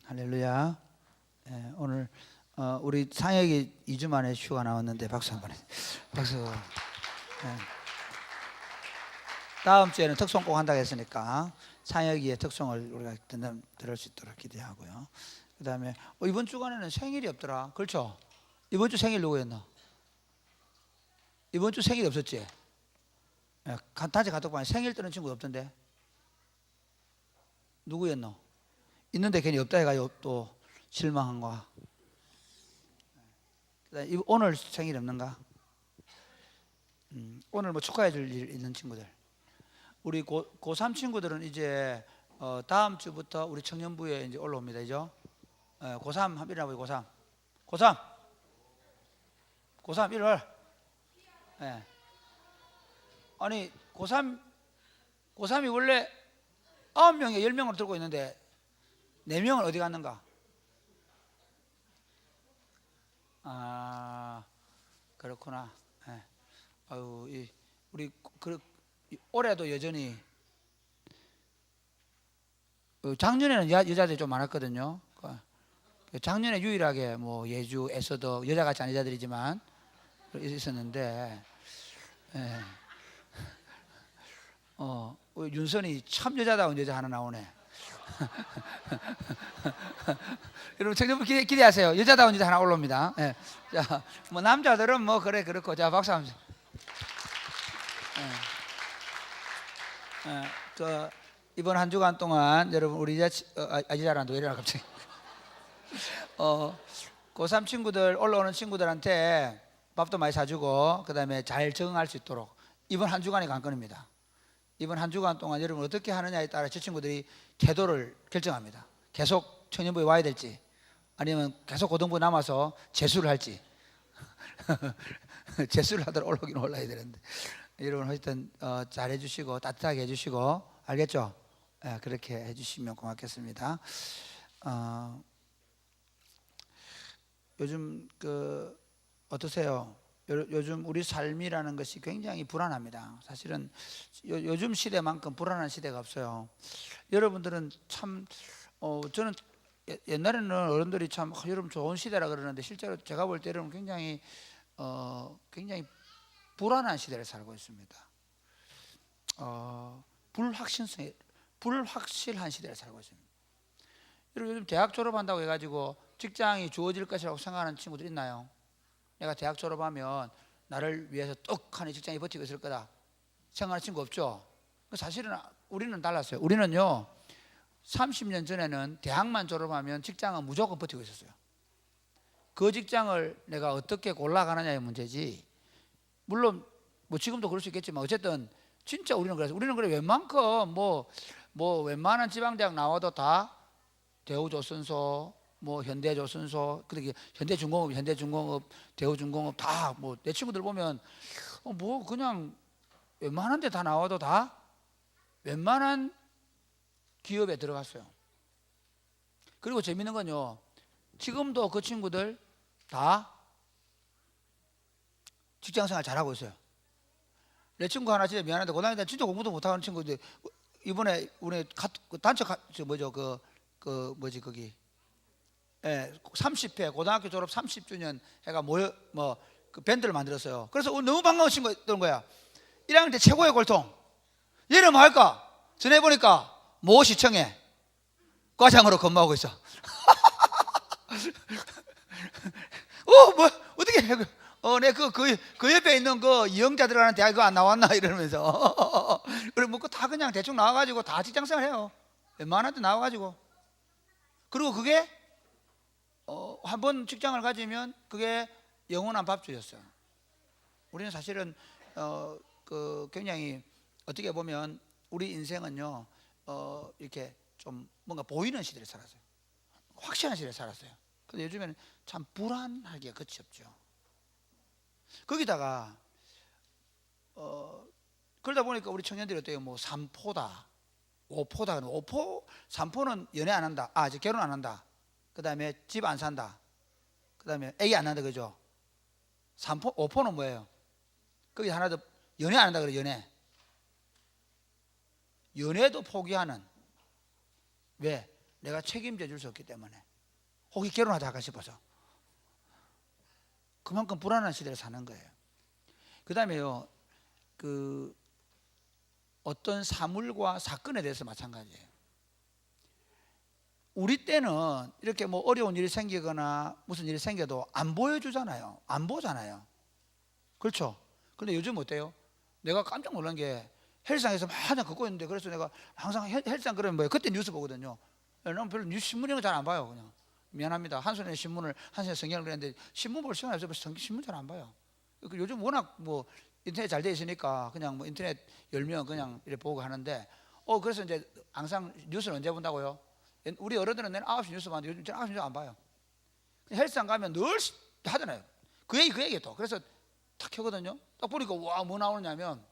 할렐루야. 오늘 우리 상혁이 2주 만에 휴가 나왔는데 박수 한번 해. 박수. 다음 주에는 특송 꼭 한다고 했으니까 상혁이의 특송을 우리가 들을 수 있도록 기대하고요. 그 다음에 이번 주간에는 생일이 없더라. 그렇죠? 이번 주 생일 누구였나? 이번 주 생일 없었지? 단체 카톡방에 생일 뜨는 친구 없던데? 누구였노? 있는데 괜히 없다 해가지고 또 실망한 거야. 오늘 생일 없는가? 오늘 뭐 축하해 줄 일 있는 친구들. 우리 고3 친구들은 이제 다음 주부터 우리 청년부에 이제 올라옵니다. 그죠? 고3 합이라고 고3. 고3 1월. 아니 고3이 원래 9명에 10명으로 들고 있는데 4명은 어디 갔는가? 아, 그렇구나. 아유, 우리 올해도 여전히 작년에는 여자들이 좀 많았거든요. 작년에 유일하게 뭐 예주, 에서도 여자 같지 않은 여자들이지만 있었는데, 윤선이 참 여자다운 여자 하나 나오네. 여러분 청년부 기대하세요. 여자다운 여자 하나 올라옵니다. 자, 뭐 남자들은 뭐 그래 그렇고. 자, 박수 한번. 이번 한 주간 동안 여러분 우리 아지자란도 왜 이러나 갑자기. 고3 친구들 올라오는 친구들한테 밥도 많이 사주고 그 다음에 잘 적응할 수 있도록 이번 한 주간이 관건입니다. 이번 한 주간 동안 여러분 어떻게 하느냐에 따라 저 친구들이 태도를 결정합니다. 계속 청년부에 와야 될지 아니면 계속 고등부 남아서 재수를 할지. 재수를 하도록 올라오긴 올라야 되는데 여러분 하여튼 잘 해주시고 따뜻하게 해주시고 알겠죠? 그렇게 해주시면 고맙겠습니다. 요즘 어떠세요? 요즘 우리 삶이라는 것이 굉장히 불안합니다. 사실은 요즘 시대만큼 불안한 시대가 없어요. 여러분들은 참 저는 옛날에는 어른들이 참 여러분 좋은 시대라 그러는데 실제로 제가 볼 때 여러분 굉장히 불안한 시대를 살고 있습니다. 불확실한 시대를 살고 있습니다. 여러분 요즘 대학 졸업한다고 해가지고 직장이 주어질 것이라고 생각하는 친구들 있나요? 내가 대학 졸업하면 나를 위해서 떡하니 직장이 버티고 있을 거다 생각하는 친구 없죠? 사실은 우리는 달랐어요. 우리는요 30년 전에는 대학만 졸업하면 직장은 무조건 버티고 있었어요. 그 직장을 내가 어떻게 골라가느냐의 문제지. 물론 뭐 지금도 그럴 수 있겠지만 어쨌든 진짜 우리는 그래 웬만큼 뭐 웬만한 지방대학 나와도 다 대우조선소 뭐 현대조선소, 그렇게 현대중공업, 대우중공업 다 뭐 내 친구들 보면 뭐 그냥 웬만한 데 다 나와도 다 웬만한 기업에 들어갔어요. 그리고 재밌는 건요, 지금도 그 친구들 다 직장생활 잘하고 있어요. 내 친구 하나 진짜 미안한데 고등학교 때 진짜 공부도 못하는 친구인데 이번에 우리 단체 거기 30회 고등학교 졸업 30주년 해가 그 밴드를 만들었어요. 그래서 너무 반가운 친구였던 거야. 1학년 때 최고의 골통. 얘는 뭐 할까? 전해보니까 모 시청에 과장으로 근무하고 있어. 뭐 어떻게 해? 내 그 옆에 있는 그 이영자 들어가는 대학 그거 안 나왔나 이러면서 그리고 뭐 다 그냥 대충 나와가지고 다 직장생활 해요. 웬만한 데 나와가지고. 그리고 그게 한 번 직장을 가지면 그게 영원한 밥줄이었어요. 우리는 사실은 굉장히 어떻게 보면 우리 인생은요 이렇게 좀 뭔가 보이는 시대를 살았어요. 확실한 시대를 살았어요. 근데 요즘에는 참 불안하기가 끝이 없죠. 거기다가 그러다 보니까 우리 청년들이 어때요? 뭐 3포다 5포다 3포는 연애 안 한다, 이제 결혼 안 한다, 그 다음에 집 안 산다, 그 다음에 애기 안 난다, 그죠? 3포, 5포는 뭐예요? 거기 하나 더, 연애 안 한다 그래. 연애도 포기하는. 왜? 내가 책임져 줄 수 없기 때문에, 혹시 결혼하자 할까 싶어서. 그만큼 불안한 시대를 사는 거예요. 그 다음에요, 어떤 사물과 사건에 대해서 마찬가지예요. 우리 때는 이렇게 뭐 어려운 일이 생기거나 무슨 일이 생겨도 안 보여주잖아요. 안 보잖아요. 그렇죠? 근데 요즘 어때요? 내가 깜짝 놀란 게 헬스장에서 막 한장 걷고 있는데, 그래서 내가 항상 헬스장 그러면 뭐예요? 그때 뉴스 보거든요. 나는 별로 뉴스 신문 이런 거 잘 안 봐요. 그냥 미안합니다. 한 손에 신문을, 한 손에 성경을 그랬는데 신문 볼 시간이 없어서 신문 잘 안 봐요. 요즘 워낙 뭐 인터넷 잘 돼 있으니까 그냥 뭐 인터넷 열면 그냥 이렇게 보고 하는데, 그래서 이제 항상 뉴스를 언제 본다고요? 우리 어른들은 내는 9시 뉴스 봤는데 요즘 저는 9시 뉴스 안 봐요. 헬스장 가면 늘 하잖아요. 그 얘기 또. 그래서 탁 켜거든요. 딱 보니까 와, 뭐 나오느냐면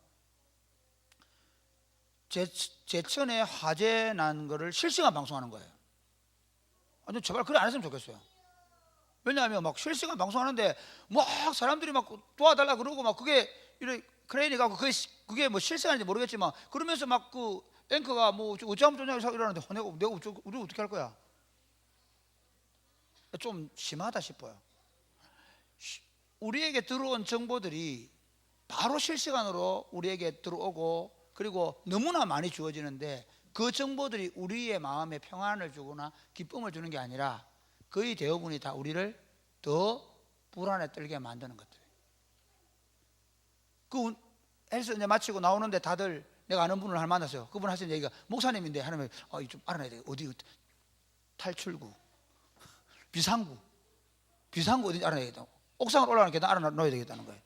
제천에 화재 난 거를 실시간 방송하는 거예요. 아니, 제발 그래 안 했으면 좋겠어요. 왜냐하면 막 실시간 방송하는데 막 사람들이 막 도와달라 그러고 막 그게 이래 크레인이 가고 그게 뭐 실시간인지 모르겠지만 그러면서 막 그 앵커가 뭐 어쩌면 좋냐고 이러는데 내가 우리 어떻게 할 거야? 좀 심하다 싶어요. 우리에게 들어온 정보들이 바로 실시간으로 우리에게 들어오고, 그리고 너무나 많이 주어지는데 그 정보들이 우리의 마음에 평안을 주거나 기쁨을 주는 게 아니라 거의 대부분이 다 우리를 더 불안에 떨게 만드는 것들이에요. 그 헬스 이제 마치고 나오는데 다들, 내가 아는 분을 하나 만났어요. 그분 하신 얘기가, 목사님인데 하나님 좀 알아놔야 돼. 어디 탈출구, 비상구 어딘지 알아놔야겠다. 옥상으로 올라가는 계단 알아놔야 되겠다는 거예요.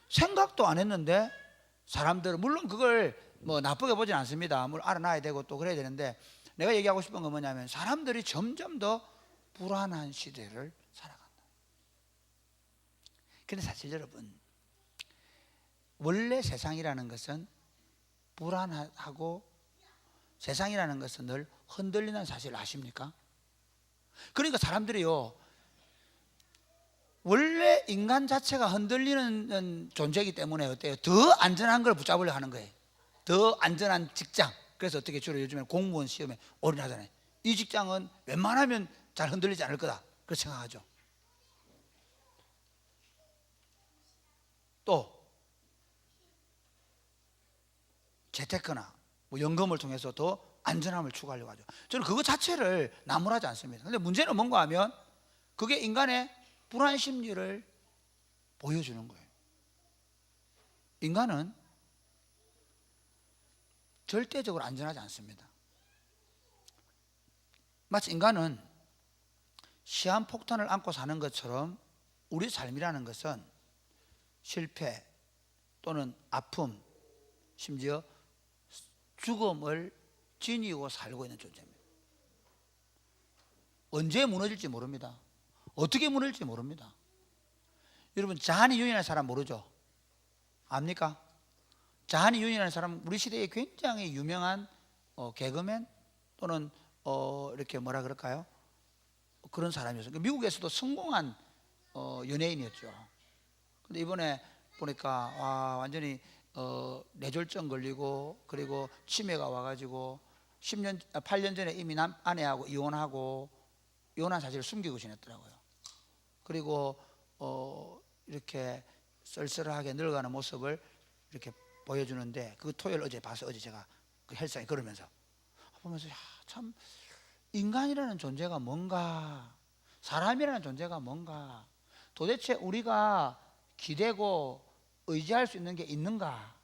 생각도 안 했는데 사람들은, 물론 그걸 뭐 나쁘게 보진 않습니다. 뭘 알아놔야 되고 또 그래야 되는데, 내가 얘기하고 싶은 건 뭐냐면 사람들이 점점 더 불안한 시대를 살아간다. 근데 사실 여러분, 원래 세상이라는 것은 불안하고 세상이라는 것은 늘 흔들리는 사실을 아십니까? 그러니까 사람들이요, 원래 인간 자체가 흔들리는 존재이기 때문에 어때요? 더 안전한 걸 붙잡으려 하는 거예요. 더 안전한 직장. 그래서 어떻게 주로 요즘에 공무원 시험에 올인하잖아요. 이 직장은 웬만하면 잘 흔들리지 않을 거다, 그렇게 생각하죠. 또 재테크나 뭐 연금을 통해서 더 안전함을 추구하려고 하죠. 저는 그거 자체를 나무라지 않습니다. 근데 문제는 뭔가 하면 그게 인간의 불안 심리를 보여주는 거예요. 인간은 절대적으로 안전하지 않습니다. 마치 인간은 시한폭탄을 안고 사는 것처럼 우리 삶이라는 것은 실패 또는 아픔, 심지어 죽음을 지니고 살고 있는 존재입니다. 언제 무너질지 모릅니다. 어떻게 무너질지 모릅니다. 여러분, 자한이 윤이라는 사람 모르죠? 압니까? 자한이 윤이라는 사람, 우리 시대에 굉장히 유명한 개그맨 또는 이렇게 뭐라 그럴까요? 그런 사람이었어요. 미국에서도 성공한 연예인이었죠. 근데 이번에 보니까 완전히 뇌졸중 걸리고, 그리고 치매가 와가지고 8년 전에 이미 아내하고 이혼한 사실을 숨기고 지냈더라고요. 그리고 이렇게 쓸쓸하게 늙어가는 모습을 이렇게 보여주는데, 그 토요일 어제 봐서, 어제 제가 그 헬스장에 걸으면서 보면서, 참 인간이라는 존재가 뭔가, 사람이라는 존재가 뭔가, 도대체 우리가 기대고 의지할 수 있는 게 있는가?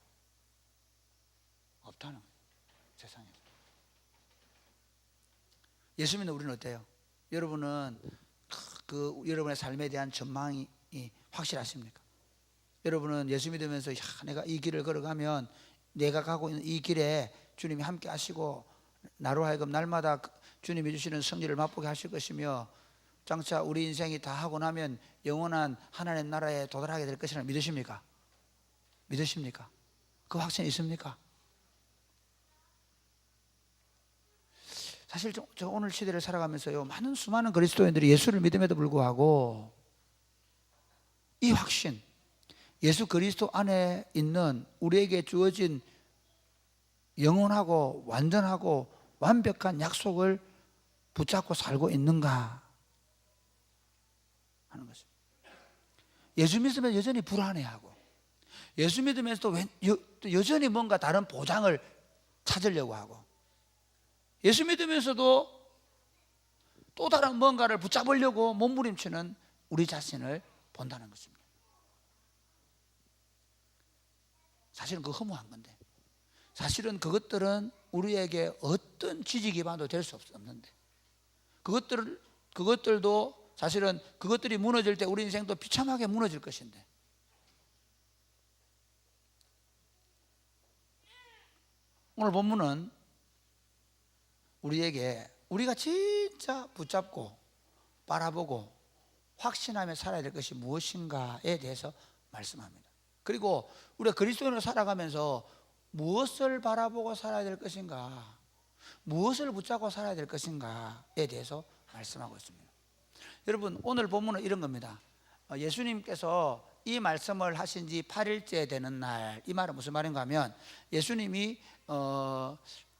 없다는 거예요, 세상에. 예수 믿는 우리는 어때요? 여러분은 여러분의 삶에 대한 전망이 확실하십니까? 여러분은 예수 믿으면서 내가 이 길을 걸어가면 내가 가고 있는 이 길에 주님이 함께 하시고 나로 하여금 날마다 주님이 주시는 승리를 맛보게 하실 것이며, 장차 우리 인생이 다 하고 나면 영원한 하나님 나라에 도달하게 될 것이라 믿으십니까? 믿으십니까? 그 확신이 있습니까? 사실 저 오늘 시대를 살아가면서요, 많은 수많은 그리스도인들이 예수를 믿음에도 불구하고 이 확신, 예수 그리스도 안에 있는 우리에게 주어진 영원하고 완전하고 완벽한 약속을 붙잡고 살고 있는가 하는 것입니다. 예수 믿으면 여전히 불안해하고, 예수 믿으면서도 여전히 뭔가 다른 보장을 찾으려고 하고, 예수 믿으면서도 또 다른 뭔가를 붙잡으려고 몸부림치는 우리 자신을 본다는 것입니다. 사실은 그거 허무한 건데, 사실은 그것들은 우리에게 어떤 지지 기반도 될 수 없는데, 그것들도 사실은 그것들이 무너질 때 우리 인생도 비참하게 무너질 것인데, 오늘 본문은 우리에게 우리가 진짜 붙잡고 바라보고 확신하며 살아야 될 것이 무엇인가에 대해서 말씀합니다. 그리고 우리가 그리스도인으로 살아가면서 무엇을 바라보고 살아야 될 것인가, 무엇을 붙잡고 살아야 될 것인가에 대해서 말씀하고 있습니다. 여러분, 오늘 본문은 이런 겁니다. 예수님께서 이 말씀을 하신 지 8일째 되는 날, 이 말은 무슨 말인가 하면, 예수님이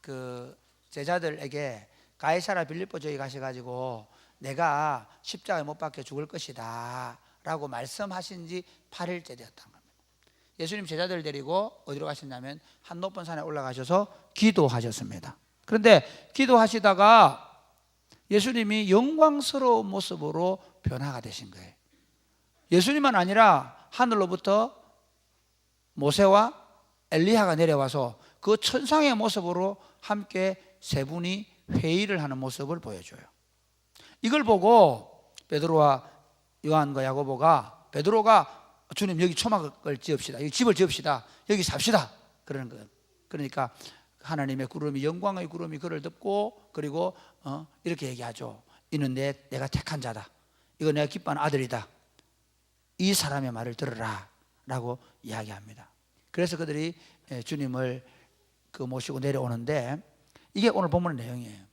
그 제자들에게 가이사라 빌립보 지역에 가셔가지고 내가 십자가에 못 박혀 죽을 것이다 라고 말씀하신 지 8일째 되었다는 겁니다. 예수님 제자들 데리고 어디로 가셨냐면 한 높은 산에 올라가셔서 기도하셨습니다. 그런데 기도하시다가 예수님이 영광스러운 모습으로 변화가 되신 거예요. 예수님만 아니라 하늘로부터 모세와 엘리야가 내려와서 그 천상의 모습으로 함께 세 분이 회의를 하는 모습을 보여줘요. 이걸 보고 베드로와 요한과 야고보가, 베드로가 주님 여기 초막을 지읍시다, 여기 집을 지읍시다, 여기 삽시다 그러는 거예요. 그러니까 하나님의 구름이, 영광의 구름이 그를 덮고, 그리고 이렇게 얘기하죠. 이는 내가 택한 자다, 이거 내가 기뻐하는 아들이다, 이 사람의 말을 들으라 라고 이야기합니다. 그래서 그들이 주님을 모시고 내려오는데, 이게 오늘 본문의 내용이에요.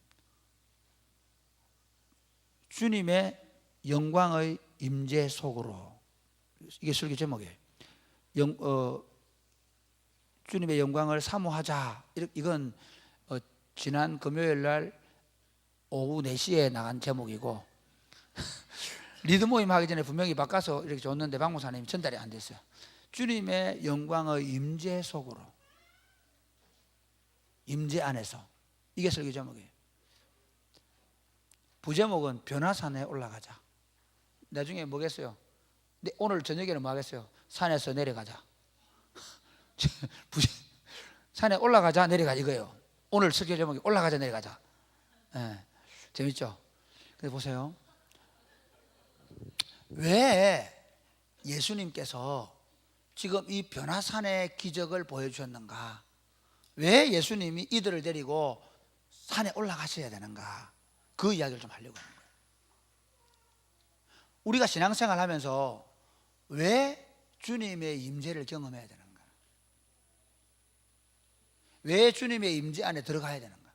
주님의 영광의 임재 속으로, 이게 설교 제목이에요. 주님의 영광을 사모하자, 이건 지난 금요일 날 오후 4시에 나간 제목이고 리드 모임 하기 전에 분명히 바꿔서 이렇게 줬는데 박 목사님이 전달이 안 됐어요. 주님의 영광의 임재 속으로, 임재 안에서, 이게 설교 제목이에요. 부제목은 변화산에 올라가자. 나중에 뭐겠어요? 오늘 저녁에는 뭐 하겠어요? 산에서 내려가자. 산에 올라가자 내려가자 이거예요. 오늘 설교 제목이 올라가자 내려가자. 재밌죠? 근데 보세요, 왜 예수님께서 지금 이 변화산의 기적을 보여주셨는가, 왜 예수님이 이들을 데리고 산에 올라가셔야 되는가, 그 이야기를 좀 하려고 하는 거예요. 우리가 신앙생활 하면서 왜 주님의 임재를 경험해야 되는가, 왜 주님의 임재 안에 들어가야 되는가,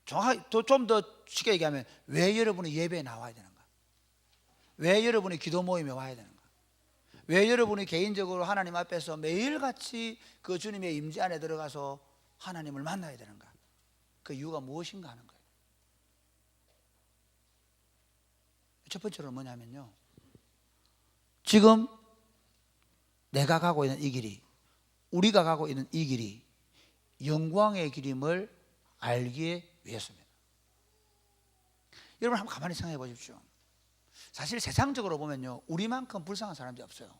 좀 더 쉽게 얘기하면 왜 여러분이 예배에 나와야 되는가, 왜 여러분이 기도 모임에 와야 되는가, 왜 여러분이 개인적으로 하나님 앞에서 매일같이 그 주님의 임재 안에 들어가서 하나님을 만나야 되는가, 그 이유가 무엇인가 하는 거예요. 첫 번째로 뭐냐면요, 지금 내가 가고 있는 이 길이, 우리가 가고 있는 이 길이 영광의 길임을 알기 위해서입니다. 여러분 한번 가만히 생각해 보십시오. 사실 세상적으로 보면요, 우리만큼 불쌍한 사람들이 없어요.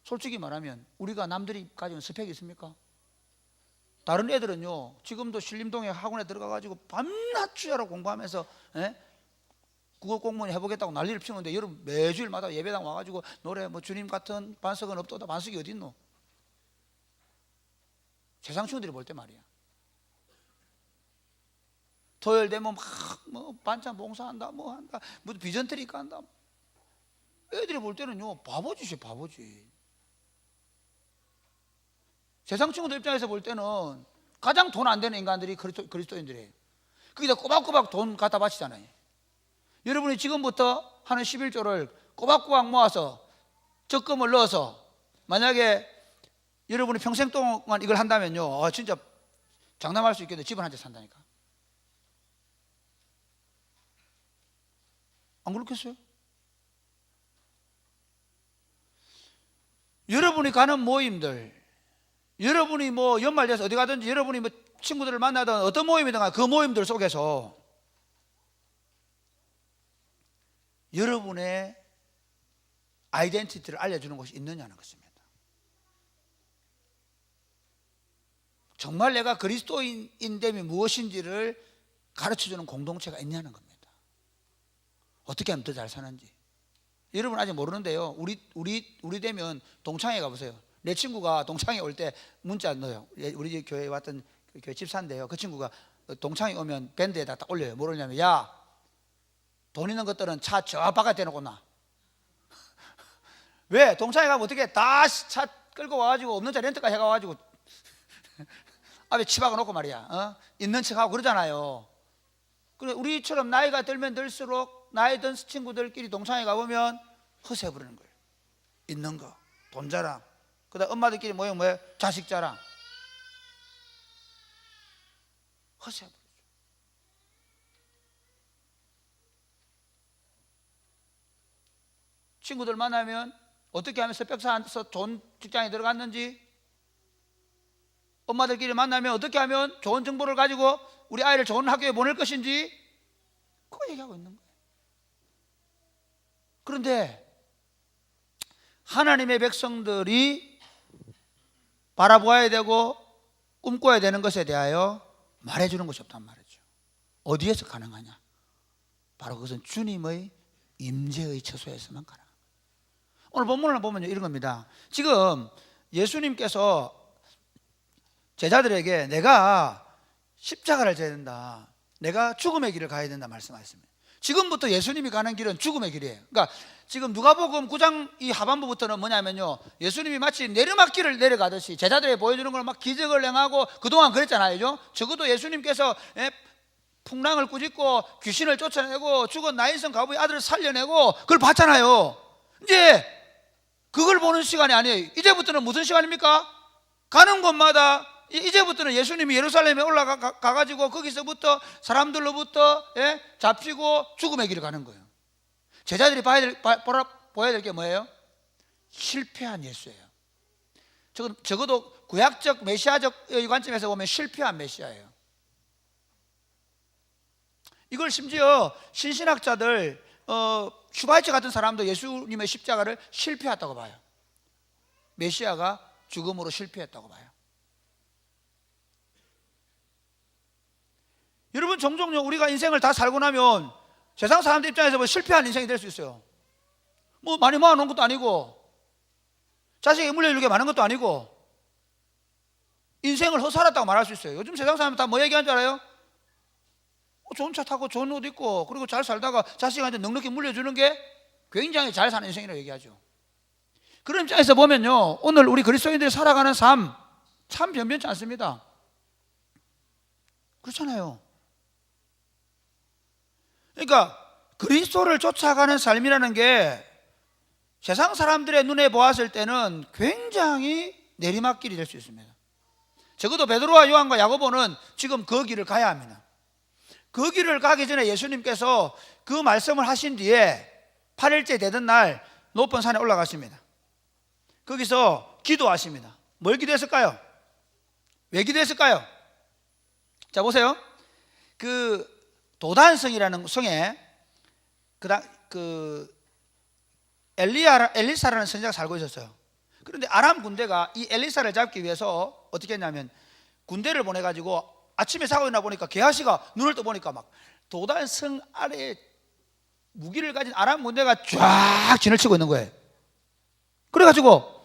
솔직히 말하면 우리가 남들이 가지고 있는 스펙이 있습니까? 다른 애들은요, 지금도 신림동에 학원에 들어가가지고 밤낮 주야로 공부하면서 국어 공무원 해보겠다고 난리를 피우는데, 여러분 매주일마다 예배당 와가지고 노래 주님 같은 반석은 없도다, 반석이 어디 있노? 세상 친구들이 볼 때 말이야. 토요일 되면 막 반찬 봉사한다, 뭐 한다, 무슨 비전트리 깐다. 애들이 볼 때는요, 바보짓이에요, 바보짓. 세상 친구들 입장에서 볼 때는 가장 돈 안 되는 인간들이 그리스도인들이에요. 거기다 꼬박꼬박 돈 갖다 바치잖아요. 여러분이 지금부터 하는 11조를 꼬박꼬박 모아서 적금을 넣어서 만약에 여러분이 평생 동안 이걸 한다면요, 진짜 장담할 수 있겠는데 집을 한 채 산다니까. 안 그렇겠어요? 여러분이 가는 모임들, 여러분이 뭐 연말 돼서 어디 가든지 여러분이 뭐 친구들을 만나든 어떤 모임이든 그 모임들 속에서 여러분의 아이덴티티를 알려주는 곳이 있느냐는 것입니다. 정말 내가 그리스도인됨이 무엇인지를 가르쳐주는 공동체가 있냐는 겁니다. 어떻게 하면 더 잘 사는지. 여러분 아직 모르는데요. 우리 되면 동창회 가보세요. 내 친구가 동창회 올 때 문자 넣어요. 우리 교회에 왔던 교회 집사인데요. 그 친구가 동창회 오면 밴드에다 딱 올려요. 뭘 올냐면, 야, 돈 있는 것들은 차 저 바깥에 놓고 놔. 왜? 동창회 가면 어떻게 다 차 끌고 와가지고 없는 차 렌트카 해가지고 앞에 치박아 놓고 말이야. 있는 척하고 그러잖아요. 그래, 우리처럼 나이가 들면 들수록 나이 든 친구들끼리 동창회 가보면 허세 부르는 거예요. 있는 거, 돈 자랑. 그 다음 엄마들끼리 뭐예요? 자식 자랑. 허세 부르죠. 친구들 만나면 어떻게 하면 새벽사서 좋은 직장에 들어갔는지, 엄마들끼리 만나면 어떻게 하면 좋은 정보를 가지고 우리 아이를 좋은 학교에 보낼 것인지, 그거 얘기하고 있는 거예요. 그런데 하나님의 백성들이 바라보아야 되고 꿈꿔야 되는 것에 대하여 말해주는 것이 없단 말이죠. 어디에서 가능하냐? 바로 그것은 주님의 임재의 처소에서만 가능합니다. 오늘 본문을 보면 이런 겁니다. 지금 예수님께서 제자들에게 내가 십자가를 져야 된다, 내가 죽음의 길을 가야 된다 말씀하셨습니다. 지금부터 예수님이 가는 길은 죽음의 길이에요. 그러니까 지금 누가복음 9장 이 하반부부터는 뭐냐면요, 예수님이 마치 내리막길을 내려가듯이 제자들에게 보여주는 걸 막 기적을 행하고 그동안 그랬잖아요. 적어도 예수님께서 풍랑을 꾸짖고 귀신을 쫓아내고 죽은 나인성 과부의 아들을 살려내고 그걸 봤잖아요. 이제 그걸 보는 시간이 아니에요. 이제부터는 무슨 시간입니까? 가는 곳마다 이제부터는 예수님이 예루살렘에 올라가가지고 거기서부터 사람들로부터 잡히고 죽음의 길을 가는 거예요. 제자들이 보여야 될 게 뭐예요? 실패한 예수예요. 적어도 구약적 메시아적 관점에서 보면 실패한 메시아예요. 이걸 심지어 신신학자들 슈바이처 같은 사람도 예수님의 십자가를 실패했다고 봐요. 메시아가 죽음으로 실패했다고 봐요. 여러분, 종종 우리가 인생을 다 살고 나면 세상 사람들 입장에서 뭐 실패한 인생이 될 수 있어요. 뭐 많이 모아놓은 것도 아니고 자식이 물려주게 많은 것도 아니고 인생을 허살았다고 말할 수 있어요. 요즘 세상 사람들 다 뭐 얘기하는 줄 알아요? 좋은 차 타고 좋은 옷 입고 그리고 잘 살다가 자식한테 넉넉히 물려주는 게 굉장히 잘 사는 인생이라고 얘기하죠. 그런 입장에서 보면요, 오늘 우리 그리스도인들이 살아가는 삶 참 변변치 않습니다. 그렇잖아요. 그러니까 그리스도를 쫓아가는 삶이라는 게 세상 사람들의 눈에 보았을 때는 굉장히 내리막길이 될 수 있습니다. 적어도 베드로와 요한과 야고보는 지금 그 길을 가야 합니다. 그 길을 가기 전에 예수님께서 그 말씀을 하신 뒤에 8일째 되던 날 높은 산에 올라가십니다. 거기서 기도하십니다. 뭘 기도했을까요? 왜 기도했을까요? 자, 보세요. 그 도단성이라는 성에 엘리사라는 선지자가 살고 있었어요. 그런데 아람 군대가 이 엘리사를 잡기 위해서 어떻게 했냐면 군대를 보내가지고 아침에 자고 일어나 보니까 게하시가 눈을 떠보니까 막 도단성 아래에 무기를 가진 아람 군대가 쫙 진을 치고 있는 거예요. 그래가지고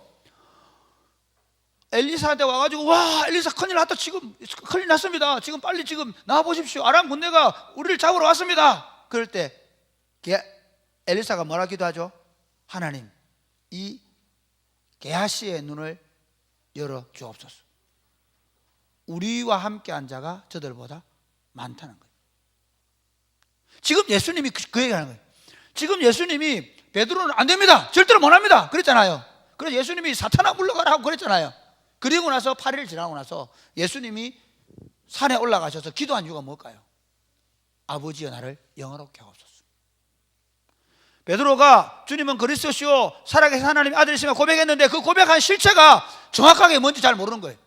엘리사한테 와가지고, 와, 엘리사 큰일 났다, 지금 큰일 났습니다, 지금 빨리 지금 나와보십시오, 아람 군대가 우리를 잡으러 왔습니다. 그럴 때 엘리사가 뭐라 기도하죠? 하나님, 이 게하시의 눈을 열어 주옵소서. 우리와 함께한 자가 저들보다 많다는 거예요. 지금 예수님이 그 얘기하는 거예요. 지금 예수님이 베드로는 안 됩니다, 절대로 못 합니다 그랬잖아요. 그래서 예수님이 사탄아 물러가라 하고 그랬잖아요. 그리고 나서 8일 지나고 나서 예수님이 산에 올라가셔서 기도한 이유가 뭘까요? 아버지여 나를 영화롭게 하옵소서. 베드로가 주님은 그리스도시요 살아계신 하나님의 아들이시며 고백했는데 그 고백한 실체가 정확하게 뭔지 잘 모르는 거예요.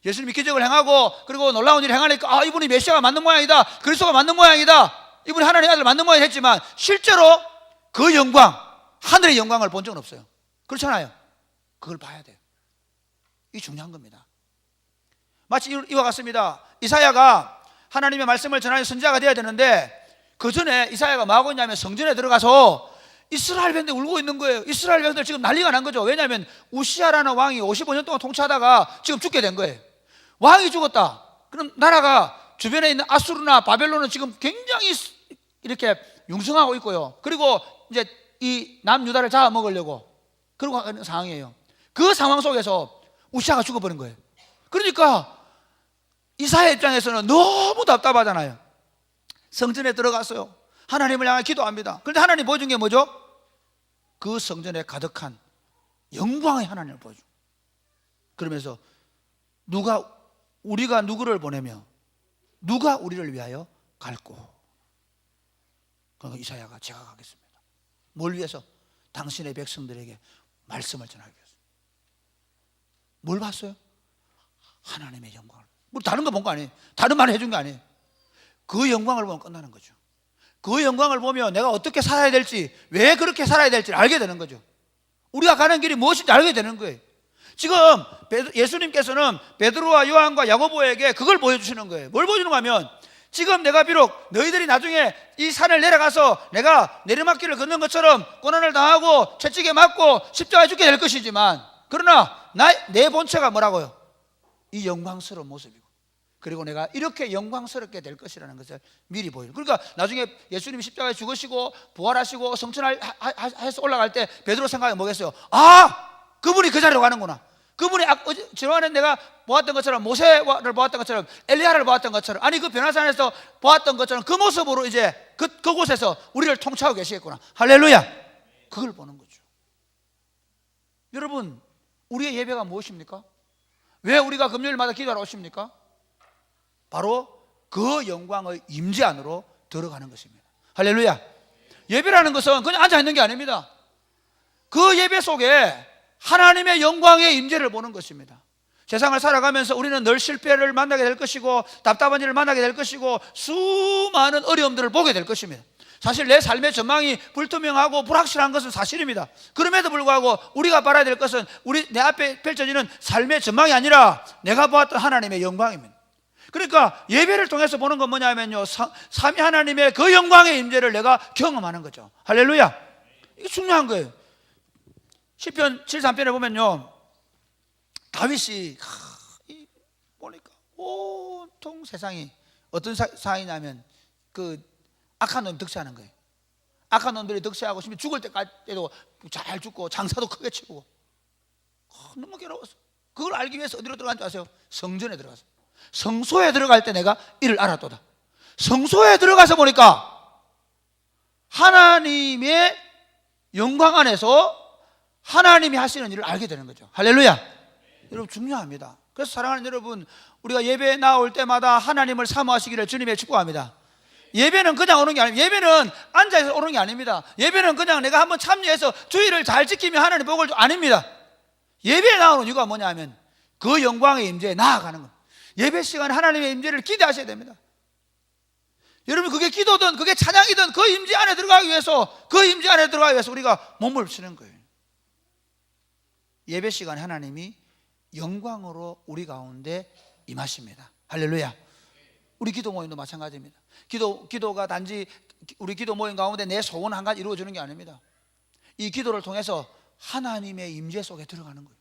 예수님이 기적을 행하고 그리고 놀라운 일을 행하니까 이분이 메시아가 맞는 모양이다, 그리스도가 맞는 모양이다, 이분이 하나님의 아들 맞는 모양이 했지만 실제로 그 영광, 하늘의 영광을 본 적은 없어요. 그렇잖아요. 그걸 봐야 돼요. 이 중요한 겁니다. 마치 이와 같습니다. 이사야가 하나님의 말씀을 전하는 선지자가 되어야 되는데 그 전에 이사야가 뭐 하고 있냐면 성전에 들어가서 이스라엘 백성들이 울고 있는 거예요. 이스라엘 백성들 지금 난리가 난 거죠. 왜냐하면 우시아라는 왕이 55년 동안 통치하다가 지금 죽게 된 거예요. 왕이 죽었다. 그럼 나라가 주변에 있는 아수르나 바벨론은 지금 굉장히 이렇게 융성하고 있고요. 그리고 이제 이 남유다를 잡아먹으려고 그러고 하는 상황이에요. 그 상황 속에서 우시아가 죽어버린 거예요. 그러니까 이사야 입장에서는 너무 답답하잖아요. 성전에 들어갔어요. 하나님을 향해 기도합니다. 그런데 하나님 보여준 게 뭐죠? 그 성전에 가득한 영광의 하나님을 보여줘. 그러면서 우리가 누구를 보내며 누가 우리를 위하여 갈고? 그러니까 이사야가 제가 가겠습니다. 뭘 위해서? 당신의 백성들에게 말씀을 전하기 위해서. 뭘 봤어요? 하나님의 영광을. 뭐 다른 거 본 거 아니에요. 다른 말 해준 거 아니에요. 그 영광을 보면 끝나는 거죠. 그 영광을 보면 내가 어떻게 살아야 될지, 왜 그렇게 살아야 될지 알게 되는 거죠. 우리가 가는 길이 무엇인지 알게 되는 거예요. 지금 예수님께서는 베드로와 요한과 야고보에게 그걸 보여주시는 거예요. 뭘 보여주는가 하면 지금 내가 비록 너희들이 나중에 이 산을 내려가서 내가 내리막길을 걷는 것처럼 고난을 당하고 채찍에 맞고 십자가에 죽게 될 것이지만 그러나 내 본체가 뭐라고요? 이 영광스러운 모습이고 그리고 내가 이렇게 영광스럽게 될 것이라는 것을 미리 보여요. 그러니까 나중에 예수님이 십자가에 죽으시고 부활하시고 성천해서 올라갈 때 베드로 생각이 뭐겠어요? 그분이 그 자리로 가는구나. 그분이 저번에 내가 보았던 것처럼 모세를 보았던 것처럼 엘리야를 보았던 것처럼 그 변화산에서 보았던 것처럼 그 모습으로 이제 그곳에서 우리를 통치하고 계시겠구나. 할렐루야. 그걸 보는 거죠. 여러분, 우리의 예배가 무엇입니까? 왜 우리가 금요일마다 기도하러 오십니까? 바로 그 영광의 임재 안으로 들어가는 것입니다. 할렐루야. 예배라는 것은 그냥 앉아있는 게 아닙니다. 그 예배 속에 하나님의 영광의 임재를 보는 것입니다. 세상을 살아가면서 우리는 늘 실패를 만나게 될 것이고 답답한 일을 만나게 될 것이고 수많은 어려움들을 보게 될 것입니다. 사실 내 삶의 전망이 불투명하고 불확실한 것은 사실입니다. 그럼에도 불구하고 우리가 바라야 될 것은 내 앞에 펼쳐지는 삶의 전망이 아니라 내가 보았던 하나님의 영광입니다. 그러니까 예배를 통해서 보는 건 뭐냐면요, 삼위 하나님의 그 영광의 임재를 내가 경험하는 거죠. 할렐루야. 이게 중요한 거예요. 시편 73편에 보면요, 다윗이 보니까 온통 세상이 어떤 상황이냐면 그 악한 놈이 득세하는 거예요. 악한 놈들이 득세하고 심지어 죽을 때까지도 잘 죽고 장사도 크게 치고 너무 괴로웠어. 그걸 알기 위해서 어디로 들어간 줄 아세요? 성전에 들어갔어요. 성소에 들어갈 때 내가 이를 알았도다. 성소에 들어가서 보니까 하나님의 영광 안에서 하나님이 하시는 일을 알게 되는 거죠. 할렐루야. 여러분, 중요합니다. 그래서 사랑하는 여러분, 우리가 예배에 나올 때마다 하나님을 사모하시기를 주님의 축복합니다. 예배는 그냥 오는 게 아닙니다. 예배는 앉아서 오는 게 아닙니다. 예배는 그냥 내가 한번 참여해서 주의를 잘 지키면 하나님 복을 줘. 아닙니다. 예배에 나오는 이유가 뭐냐 하면 그 영광의 임재에 나아가는 겁니다. 예배 시간에 하나님의 임재를 기대하셔야 됩니다. 여러분, 그게 기도든 그게 찬양이든 그 임재 안에 들어가기 위해서 우리가 몸을 쓰는 거예요. 예배 시간에 하나님이 영광으로 우리 가운데 임하십니다. 할렐루야. 우리 기도 모임도 마찬가지입니다. 기도가 단지 우리 기도 모임 가운데 내 소원 한 가지 이루어지는 게 아닙니다. 이 기도를 통해서 하나님의 임재 속에 들어가는 거예요.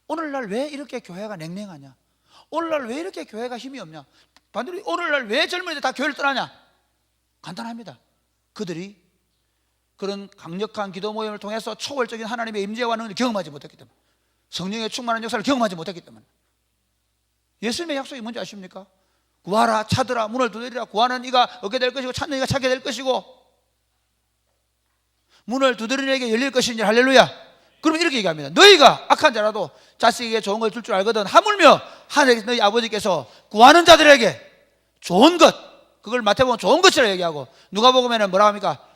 오늘날 왜 이렇게 교회가 냉랭하냐? 오늘날 왜 이렇게 교회가 힘이 없냐? 반대로 오늘날 왜 젊은이들 다 교회를 떠나냐? 간단합니다. 그들이 그런 강력한 기도 모임을 통해서 초월적인 하나님의 임재와 능력을 경험하지 못했기 때문에, 성령의 충만한 역사를 경험하지 못했기 때문에. 예수님의 약속이 뭔지 아십니까? 구하라, 찾으라, 문을 두드리라. 구하는 이가 얻게 될 것이고 찾는 이가 찾게 될 것이고 문을 두드리는 이에게 열릴 것이니. 할렐루야. 그러면 이렇게 얘기합니다. 너희가 악한 자라도 자식에게 좋은 걸 줄 알거든 하물며 하늘에 너희 아버지께서 구하는 자들에게 좋은 것, 그걸 마태복음 좋은 것이라고 얘기하고, 누가복음에는 뭐라고 합니까?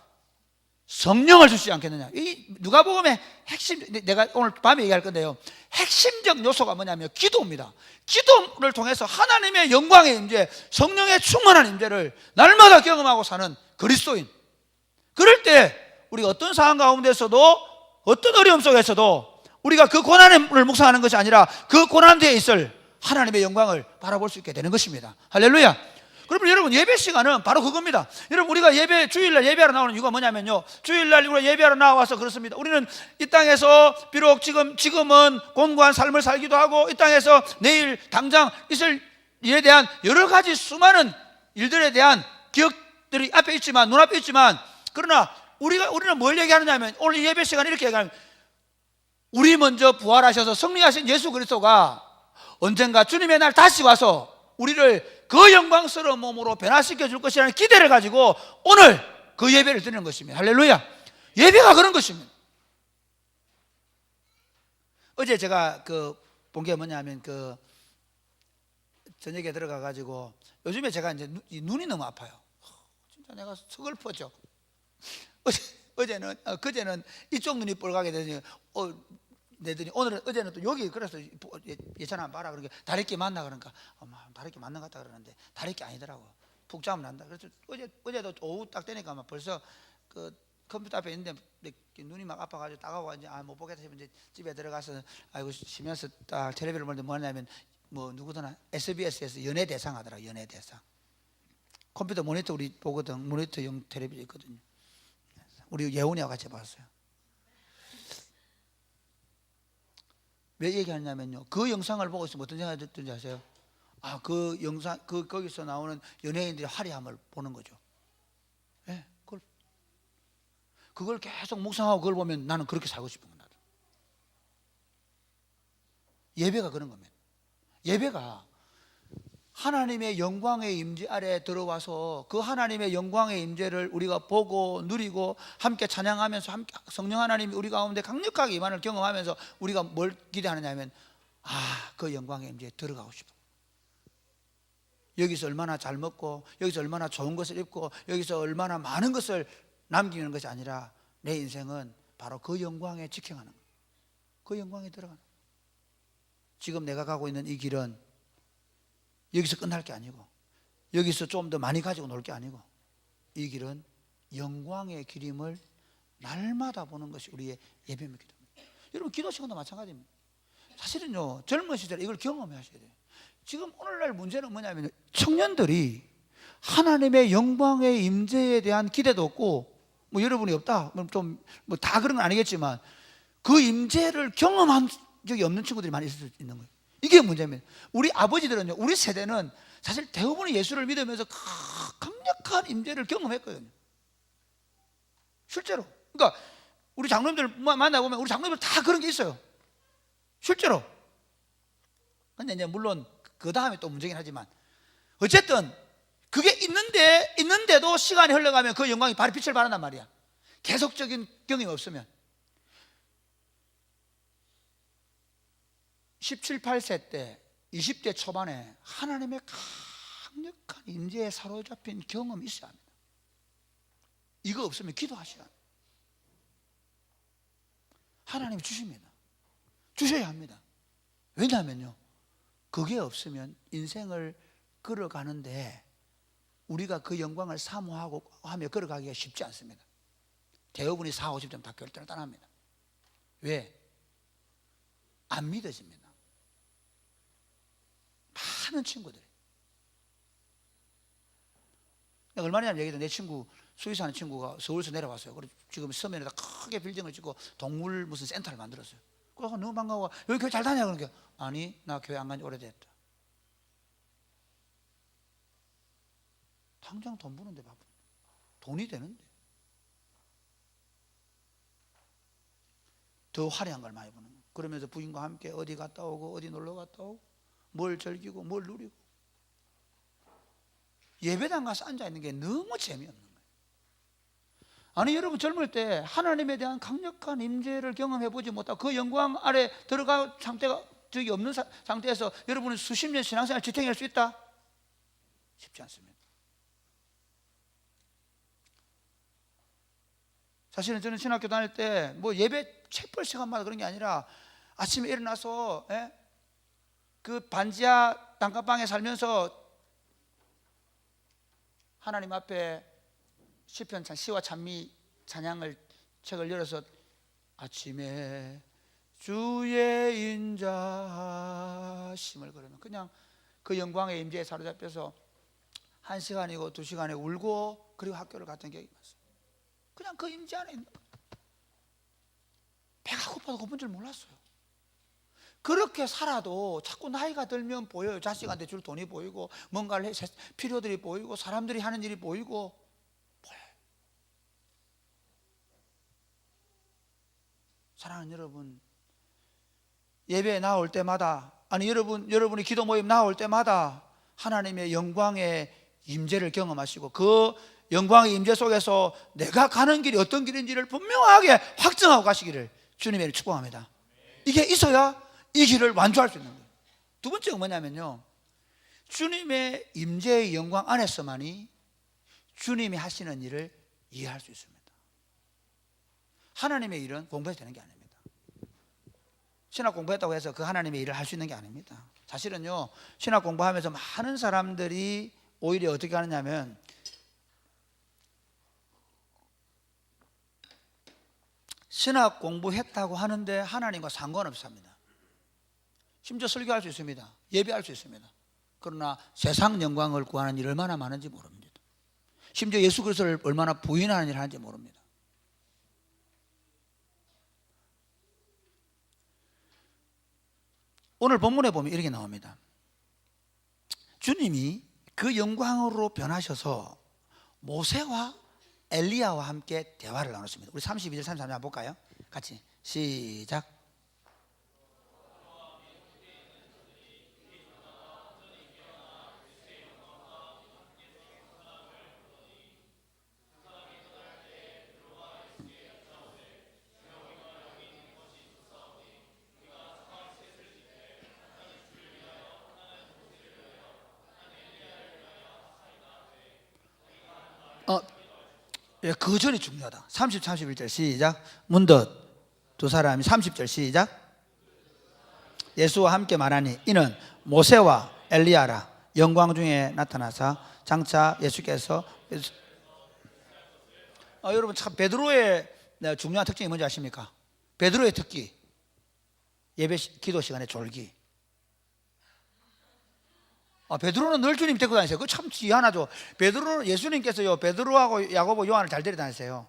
성령을 주시지 않겠느냐. 이 누가복음의 핵심, 내가 오늘 밤에 얘기할 건데요, 핵심적 요소가 뭐냐면 기도입니다. 기도를 통해서 하나님의 영광의 임재, 성령의 충만한 임재를 날마다 경험하고 사는 그리스도인. 그럴 때 우리가 어떤 상황 가운데서도, 어떤 어려움 속에서도 우리가 그 고난을 묵상하는 것이 아니라 그 고난 뒤에 있을 하나님의 영광을 바라볼 수 있게 되는 것입니다. 할렐루야. 그러면 여러분, 예배 시간은 바로 그겁니다. 여러분, 우리가 주일날 예배하러 나오는 이유가 뭐냐면요, 주일날 우리가 예배하러 나와서 그렇습니다. 우리는 이 땅에서 비록 지금은 공고한 삶을 살기도 하고, 이 땅에서 내일 당장 있을 일에 대한 여러 가지 수많은 일들에 대한 기억들이 앞에 있지만, 눈앞에 있지만, 그러나 우리는 뭘 얘기하느냐면, 오늘 예배 시간에 이렇게 얘기하면, 우리 먼저 부활하셔서 승리하신 예수 그리스도가 언젠가 주님의 날 다시 와서 우리를 그 영광스러운 몸으로 변화시켜 줄 것이라는 기대를 가지고 오늘 그 예배를 드리는 것입니다. 할렐루야. 예배가 그런 것입니다. 어제 제가 본 게 뭐냐면, 저녁에 들어가 가지고, 요즘에 제가 이제 눈이 너무 아파요. 진짜 내가 서글퍼져. 그제는 이쪽 눈이 뻘겋게 되더니 어제는 또 여기, 그래서 예찬 한번 봐라 그러니까 다리끼 맞나, 그러니까 다리끼 맞는 것 같다 그러는데 다리끼 아니더라고. 푹 자면 난다. 그래서 어제도 오후 딱 되니까 막 벌써 컴퓨터 앞에 있는데 눈이 막 아파가지고 따가워, 이제 못 보겠다 싶으면 이제 집에 들어가서 아이고 쉬면서 딱 텔레비를 보는데 뭐냐면, 누구더나 SBS에서 연예대상 하더라고. 연예대상. 컴퓨터 모니터 우리 보거든. 모니터용 텔레비전 있거든요. 우리 예훈이와 같이 봤어요. 왜 얘기하냐면요, 그 영상을 보고 있으면 어떤 생각이 들든지 아세요? 그 영상, 거기서 나오는 연예인들의 화려함을 보는 거죠. 네, 그걸 계속 묵상하고 그걸 보면 나는 그렇게 살고 싶은 거다. 예배가 그런 겁니다. 예배가 하나님의 영광의 임재 아래에 들어와서 그 하나님의 영광의 임재를 우리가 보고 누리고 함께 찬양하면서, 함께 성령 하나님이 우리 가운데 강력하게 임한을 경험하면서 우리가 뭘 기대하느냐 하면, 그 영광의 임재에 들어가고 싶어. 여기서 얼마나 잘 먹고, 여기서 얼마나 좋은 것을 입고, 여기서 얼마나 많은 것을 남기는 것이 아니라 내 인생은 바로 그 영광에 직행하는 거예요. 그 영광에 들어가는 거예요. 지금 내가 가고 있는 이 길은 여기서 끝날 게 아니고, 여기서 좀 더 많이 가지고 놀 게 아니고, 이 길은 영광의 길임을 날마다 보는 것이 우리의 예배입니다. 여러분, 기도 시간도 마찬가지입니다. 사실은요, 젊은 시절에 이걸 경험해 하셔야 돼요. 지금 오늘날 문제는 뭐냐면, 청년들이 하나님의 영광의 임재에 대한 기대도 없고, 여러분이 없다, 다 그런 건 아니겠지만, 그 임재를 경험한 적이 없는 친구들이 많이 있을 수 있는 거예요. 이게 문제입니다. 우리 아버지들은요, 우리 세대는 사실 대부분이 예수를 믿으면서 강력한 임재를 경험했거든요. 실제로. 그러니까 우리 장로님들 만나보면 우리 장로님들 다 그런 게 있어요. 실제로. 근데 이제 물론 그 다음에 또 문제긴 하지만, 어쨌든 그게 있는데도 시간이 흘러가면 그 영광이 바로 빛을 발한단 말이야. 계속적인 경험이 없으면. 17, 18세 때, 20대 초반에 하나님의 강력한 임재에 사로잡힌 경험이 있어야 합니다. 이거 없으면 기도하셔야 합니다. 하나님이 주십니다. 주셔야 합니다. 왜냐하면요, 그게 없으면 인생을 걸어가는데 우리가 그 영광을 사모하고 하며 걸어가기가 쉽지 않습니다. 대부분이 40, 50점 다 결단을 떠납니다. 왜? 안 믿어집니다. 많은 친구들이. 내가 얼마 전에 얘기했던 내 친구, 스위스 사는 친구가 서울에서 내려왔어요. 그래서 지금 서면에다 크게 빌딩을 짓고 동물 무슨 센터를 만들었어요. 그래서 너무 반가워. 여기 교회 잘 다녀. 그러니까, 아니, 나 교회 안 간 지 오래됐다. 당장 돈 버는데 바빠. 돈이 되는데. 더 화려한 걸 많이 보는 거예요. 그러면서 부인과 함께 어디 갔다 오고, 어디 놀러 갔다 오고, 뭘 즐기고, 뭘 누리고. 예배당 가서 앉아있는 게 너무 재미없는 거예요. 아니, 여러분 젊을 때 하나님에 대한 강력한 임재를 경험해보지 못하고 그 영광 아래 들어간 상태가 적이 없는 상태에서 여러분은 수십 년 신앙생활 지탱할 수 있다? 쉽지 않습니다. 사실은 저는 신학교 다닐 때 뭐 예배 책벌 시간마다 그런 게 아니라 아침에 일어나서 그 반지하 단칸방에 살면서 하나님 앞에 시편 시와 찬미 찬양을 책을 열어서 아침에 주의 인자심을 그러면 그냥 그 영광의 임재에 사로잡혀서 1시간이고 2시간에 울고 그리고 학교를 갔던 기억이 많습니다. 그냥 그 임재 안에 있는 거예요. 배가 고파도 고픈 줄 몰랐어요. 그렇게 살아도 자꾸 나이가 들면 보여요. 자식한테 줄 돈이 보이고 뭔가를 필요들이 보이고 사람들이 하는 일이 보이고 보여요. 사랑하는 여러분, 예배에 나올 때마다 아니 여러분이 기도 모임 나올 때마다 하나님의 영광의 임재를 경험하시고 그 영광의 임재 속에서 내가 가는 길이 어떤 길인지를 분명하게 확증하고 가시기를 주님의 축복합니다. 이게 있어야 이 길을 완주할 수 있는 거예요. 두 번째가 뭐냐면요, 주님의 임재의 영광 안에서만이 주님이 하시는 일을 이해할 수 있습니다. 하나님의 일은 공부해서 되는 게 아닙니다. 신학 공부했다고 해서 그 하나님의 일을 할 수 있는 게 아닙니다. 사실은요, 신학 공부하면서 많은 사람들이 오히려 어떻게 하느냐면 신학 공부했다고 하는데 하나님과 상관없이 합니다. 심지어 설교할 수 있습니다. 예배할 수 있습니다. 그러나 세상 영광을 구하는 일이 얼마나 많은지 모릅니다. 심지어 예수 그리스도를 얼마나 부인하는 일을 하는지 모릅니다. 오늘 본문에 보면 이렇게 나옵니다. 주님이 그 영광으로 변하셔서 모세와 엘리야와 함께 대화를 나눴습니다. 우리 32절 33절 한번 볼까요? 같이 시작. 그 전이 중요하다. 30, 31절 시작. 문득 두 사람이 30절 시작. 예수와 함께 말하니 이는 모세와 엘리야라. 영광 중에 나타나사 장차 예수께서 여러분 참 베드로의 중요한 특징이 뭔지 아십니까? 베드로의 특기, 예배 기도 시간에 졸기. 베드로는 늘 주님 데리고 다니세요. 그거 참 희한하죠. 베드로는 예수님께서요 베드로하고 야고보 요한을 잘 데려다니세요.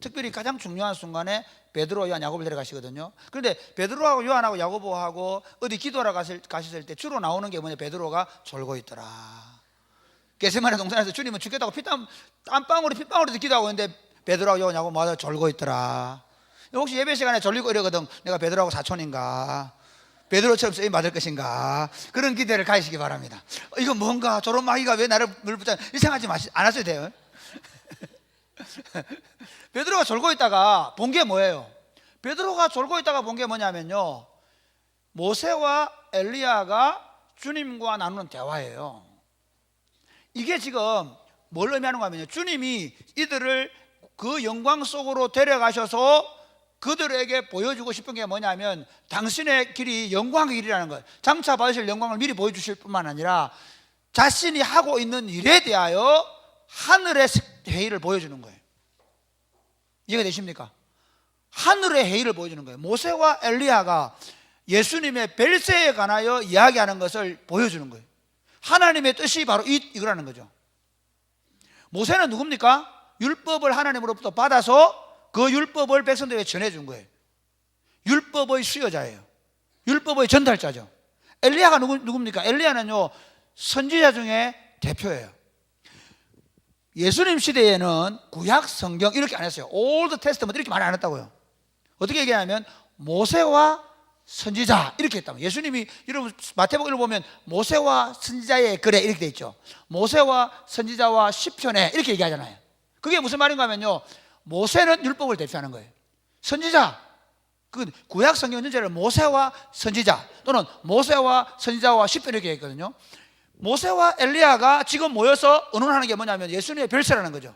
특별히 가장 중요한 순간에 베드로, 요한, 야고보를 데려가시거든요. 그런데 베드로하고 요한하고 야고보하고 어디 기도하러 가셨을 때 주로 나오는 게 뭐냐, 베드로가 졸고 있더라. 겟세마네 동산에서 주님은 죽겠다고 땀방울이 핏방울에서 기도하고 있는데 베드로하고 요한, 야고보 모두 졸고 있더라. 혹시 예배 시간에 졸리고 이러거든. 내가 베드로하고 사촌인가, 베드로처럼 쓰임 받을 것인가, 그런 기대를 가지시기 바랍니다. 이거 뭔가 저런 마귀가 왜 나를 물붙여, 이상하지 안 하셔도 돼요. 베드로가 졸고 있다가 본 게 뭐예요? 베드로가 졸고 있다가 본 게 뭐냐면요, 모세와 엘리야가 주님과 나누는 대화예요. 이게 지금 뭘 의미하는가 하면요, 주님이 이들을 그 영광 속으로 데려가셔서 그들에게 보여주고 싶은 게 뭐냐면 당신의 길이 영광의 길이라는 것, 장차 받으실 영광을 미리 보여주실 뿐만 아니라 자신이 하고 있는 일에 대하여 하늘의 회의를 보여주는 거예요. 이해가 되십니까? 하늘의 회의를 보여주는 거예요. 모세와 엘리야가 예수님의 별세에 관하여 이야기하는 것을 보여주는 거예요. 하나님의 뜻이 바로 이거라는 거죠. 모세는 누굽니까? 율법을 하나님으로부터 받아서 그 율법을 백성들에게 전해준 거예요. 율법의 수여자예요. 율법의 전달자죠. 엘리야가 누굽니까? 엘리야는요 선지자 중에 대표예요. 예수님 시대에는 구약 성경 이렇게 안 했어요. 올드 테스트먼트 이렇게 많이 안 했다고요. 어떻게 얘기하냐면 모세와 선지자 이렇게 했다고. 예수님이 여러분 마태복음을 보면 모세와 선지자의 글에 이렇게 돼 있죠. 모세와 선지자와 시편에 이렇게 얘기하잖아요. 그게 무슨 말인가 하면요, 모세는 율법을 대표하는 거예요. 선지자, 그 구약 성경 전체를 모세와 선지자 또는 모세와 선지자와 십부 이렇게 했거든요. 모세와 엘리야가 지금 모여서 의논하는 게 뭐냐면 예수님의 별세라는 거죠.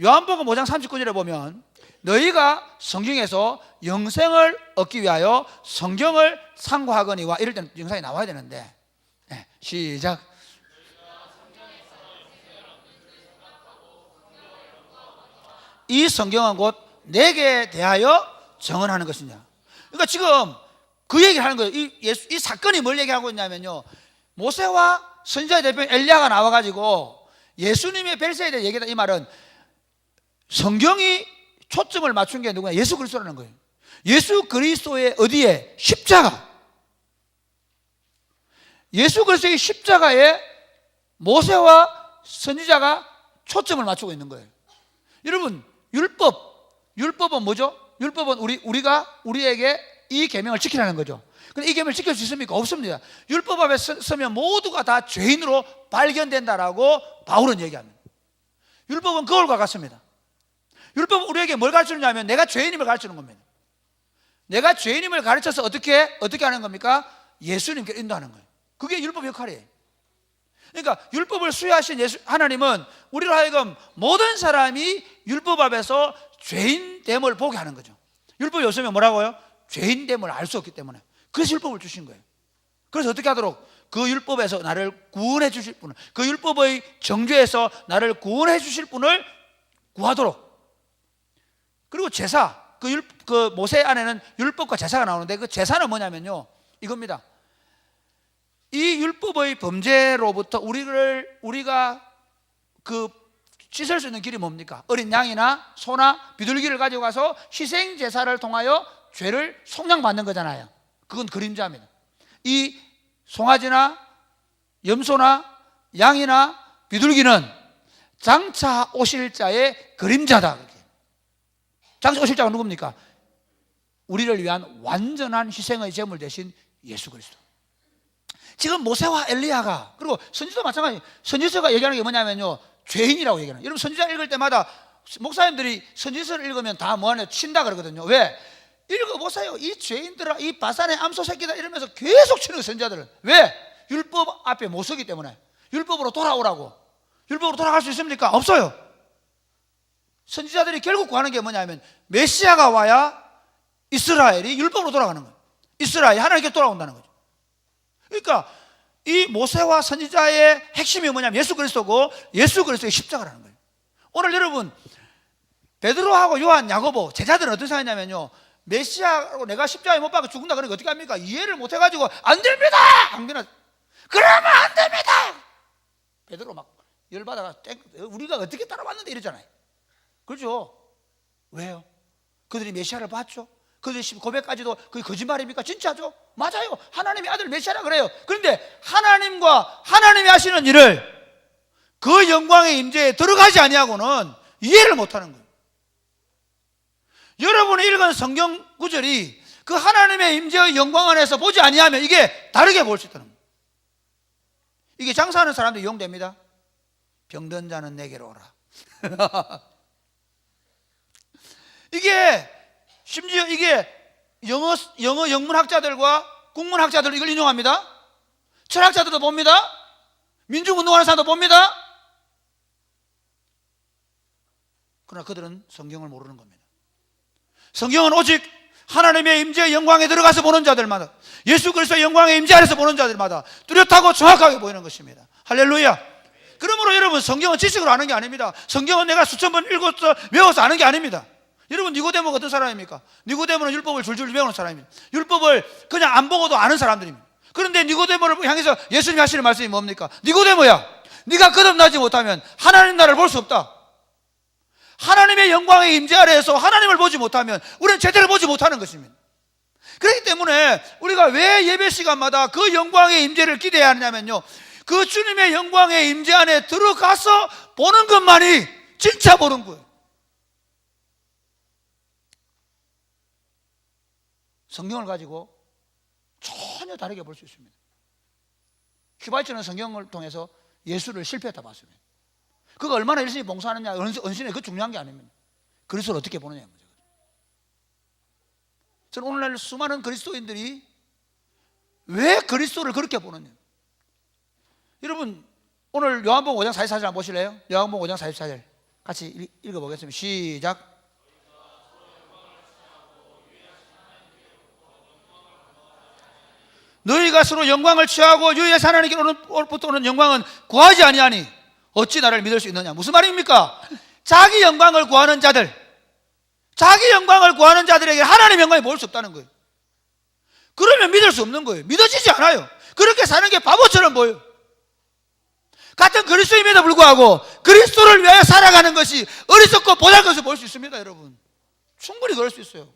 요한복음 5장 39절에 보면 너희가 성경에서 영생을 얻기 위하여 성경을 상고하거니와 이럴 때는 영상이 나와야 되는데, 네, 시작. 이 성경은 곧 내게 대하여 정언하는 것이냐. 그러니까 지금 그 얘기를 하는 거예요. 이 사건이 뭘 얘기하고 있냐면요, 모세와 선지자의 대표 엘리야가 나와가지고 예수님의 별세에 대해 얘기했다. 이 말은 성경이 초점을 맞춘 게 누구냐? 예수 그리스도라는 거예요. 예수 그리스도의 어디에? 십자가. 예수 그리스도의 십자가에 모세와 선지자가 초점을 맞추고 있는 거예요. 여러분, 율법은 뭐죠? 율법은 우리에게 이 계명을 지키라는 거죠. 근데 이 계명을 지킬 수 있습니까? 없습니다. 율법 앞에 서면 모두가 다 죄인으로 발견된다라고 바울은 얘기합니다. 율법은 거울과 같습니다. 율법은 우리에게 뭘 가르치느냐면 내가 죄인임을 가르치는 겁니다. 내가 죄인임을 가르쳐서 어떻게 하는 겁니까? 예수님께 인도하는 거예요. 그게 율법 역할이에요. 그러니까 율법을 수여하신 하나님은 우리로 하여금 모든 사람이 율법 앞에서 죄인됨을 보게 하는 거죠. 율법이 없으면 뭐라고요? 죄인됨을 알 수 없기 때문에. 그래서 율법을 주신 거예요. 그래서 어떻게 하도록? 그 율법에서 나를 구원해 주실 분을, 그 율법의 정죄에서 나를 구원해 주실 분을 구하도록. 그리고 제사, 그 모세 안에는 율법과 제사가 나오는데 그 제사는 뭐냐면요, 이겁니다. 이 율법의 범죄로부터 우리가 그 씻을 수 있는 길이 뭡니까? 어린 양이나 소나 비둘기를 가지고 가서 희생 제사를 통하여 죄를 속량받는 거잖아요. 그건 그림자입니다. 이 송아지나 염소나 양이나 비둘기는 장차 오실 자의 그림자다. 장차 오실 자가 누굽니까? 우리를 위한 완전한 희생의 제물 대신 예수 그리스도. 지금 모세와 엘리야가, 그리고 선지자도 마찬가지. 선지자가 얘기하는 게 뭐냐면요, 죄인이라고 얘기하는. 여러분, 선지자 읽을 때마다 목사님들이 선지서를 읽으면 다 뭐하냐, 친다 그러거든요. 왜? 읽어보세요. 이 죄인들아, 이 바산의 암소 새끼다 이러면서 계속 치는 선지자들은. 왜? 율법 앞에 못 서기 때문에. 율법으로 돌아오라고. 율법으로 돌아갈 수 있습니까? 없어요. 선지자들이 결국 구하는 게 뭐냐면 메시아가 와야 이스라엘이 율법으로 돌아가는 거예요. 이스라엘이 하나님께 돌아온다는 거죠. 그러니까 이 모세와 선지자의 핵심이 뭐냐면 예수 그리스도고, 예수 그리스도의 십자가라는 거예요. 오늘 여러분, 베드로하고 요한, 야고보 제자들은 어떻게 생각했냐면요, 메시아로 내가 십자가에 못 박혀 죽는다 그러니까 어떻게 합니까? 이해를 못 해가지고 안 됩니다! 그러면 안 됩니다! 베드로 막 열받아가 우리가 어떻게 따라왔는데 이러잖아요. 그렇죠? 왜요? 그들이 메시아를 봤죠. 그들이 고백까지도 그게 거짓말입니까? 진짜죠? 맞아요. 하나님의 아들 메시아라 그래요. 그런데 하나님과 하나님이 하시는 일을 그 영광의 임재에 들어가지 아니하고는 이해를 못하는 거예요. 여러분이 읽은 성경 구절이 그 하나님의 임재의 영광 안에서 보지 아니하면 이게 다르게 볼 수 있다는 거예요. 이게 장사하는 사람도 이용됩니다. 병든 자는 내게로 오라. 이게 심지어 이게 영어 영문학자들과 국문학자들 이걸 인용합니다. 철학자들도 봅니다. 민주운동하는 사람도 봅니다. 그러나 그들은 성경을 모르는 겁니다. 성경은 오직 하나님의 임재의 영광에 들어가서 보는 자들마다, 예수 그리스도의 영광의 임재 안에서 보는 자들마다 뚜렷하고 정확하게 보이는 것입니다. 할렐루야. 그러므로 여러분, 성경은 지식으로 아는 게 아닙니다. 성경은 내가 수천 번 읽어서 외워서 아는 게 아닙니다. 여러분, 니고데모가 어떤 사람입니까? 니고데모는 율법을 줄줄 외우는 사람입니다. 율법을 그냥 안 보고도 아는 사람들입니다. 그런데 니고데모를 향해서 예수님이 하시는 말씀이 뭡니까? 니고데모야, 네가 거듭나지 못하면 하나님 나라를 볼 수 없다. 하나님의 영광의 임재 아래에서 하나님을 보지 못하면 우리는 제대로 보지 못하는 것입니다. 그렇기 때문에 우리가 왜 예배 시간마다 그 영광의 임재를 기대해야 하느냐면요, 그 주님의 영광의 임재 안에 들어가서 보는 것만이 진짜 보는 거예요. 성경을 가지고 전혀 다르게 볼 수 있습니다. 휘발처는 성경을 통해서 예수를 실패했다 봤습니다. 그가 얼마나 열심히 봉사하느냐, 은신에 그 중요한 게 아닙니다. 그리스도를 어떻게 보느냐의 문제거든요. 저는 오늘날 수많은 그리스도인들이 왜 그리스도를 그렇게 보느냐. 여러분 오늘 요한복음 5장 44절 한번 보실래요? 요한복음 5장 44절 같이 읽어보겠습니다. 시작. 너희가 서로 영광을 취하고 유일하신 하나님께로부터 오는 영광은 구하지 아니하니 어찌 나를 믿을 수 있느냐. 무슨 말입니까? 자기 영광을 구하는 자들, 자기 영광을 구하는 자들에게 하나님의 영광이 보일 수 없다는 거예요. 그러면 믿을 수 없는 거예요. 믿어지지 않아요. 그렇게 사는 게 바보처럼 보여요. 같은 그리스도임에도 불구하고 그리스도를 위하여 살아가는 것이 어리석고 보잘것을 볼 수 있습니다. 여러분 충분히 그럴 수 있어요.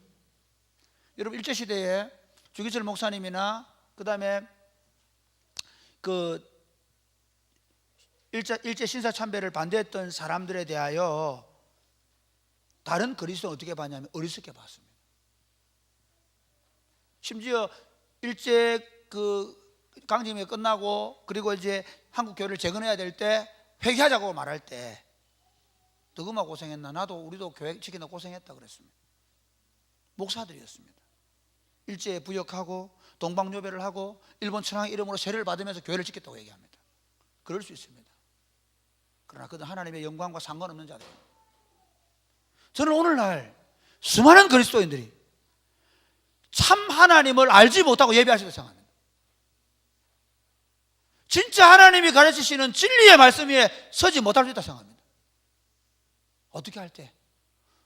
여러분 일제시대에 주기철 목사님이나 그 다음에 그 일제 신사참배를 반대했던 사람들에 대하여 다른 그리스도는 어떻게 봤냐면 어리석게 봤습니다. 심지어 일제 그 강점기 끝나고 그리고 이제 한국 교회를 재건해야 될 때 회개하자고 말할 때 너그마 고생했나 나도 우리도 교회 지키느라 고생했다 그랬습니다. 목사들이었습니다. 일제에 부역하고 동방요배를 하고 일본 천황의 이름으로 세례를 받으면서 교회를 짓겠다고 얘기합니다. 그럴 수 있습니다. 그러나 그들은 하나님의 영광과 상관없는 자들입니다. 저는 오늘날 수많은 그리스도인들이 참 하나님을 알지 못하고 예배하시다고 생각합니다. 진짜 하나님이 가르치시는 진리의 말씀 위에 서지 못할 수 있다고 생각합니다. 어떻게 할 때?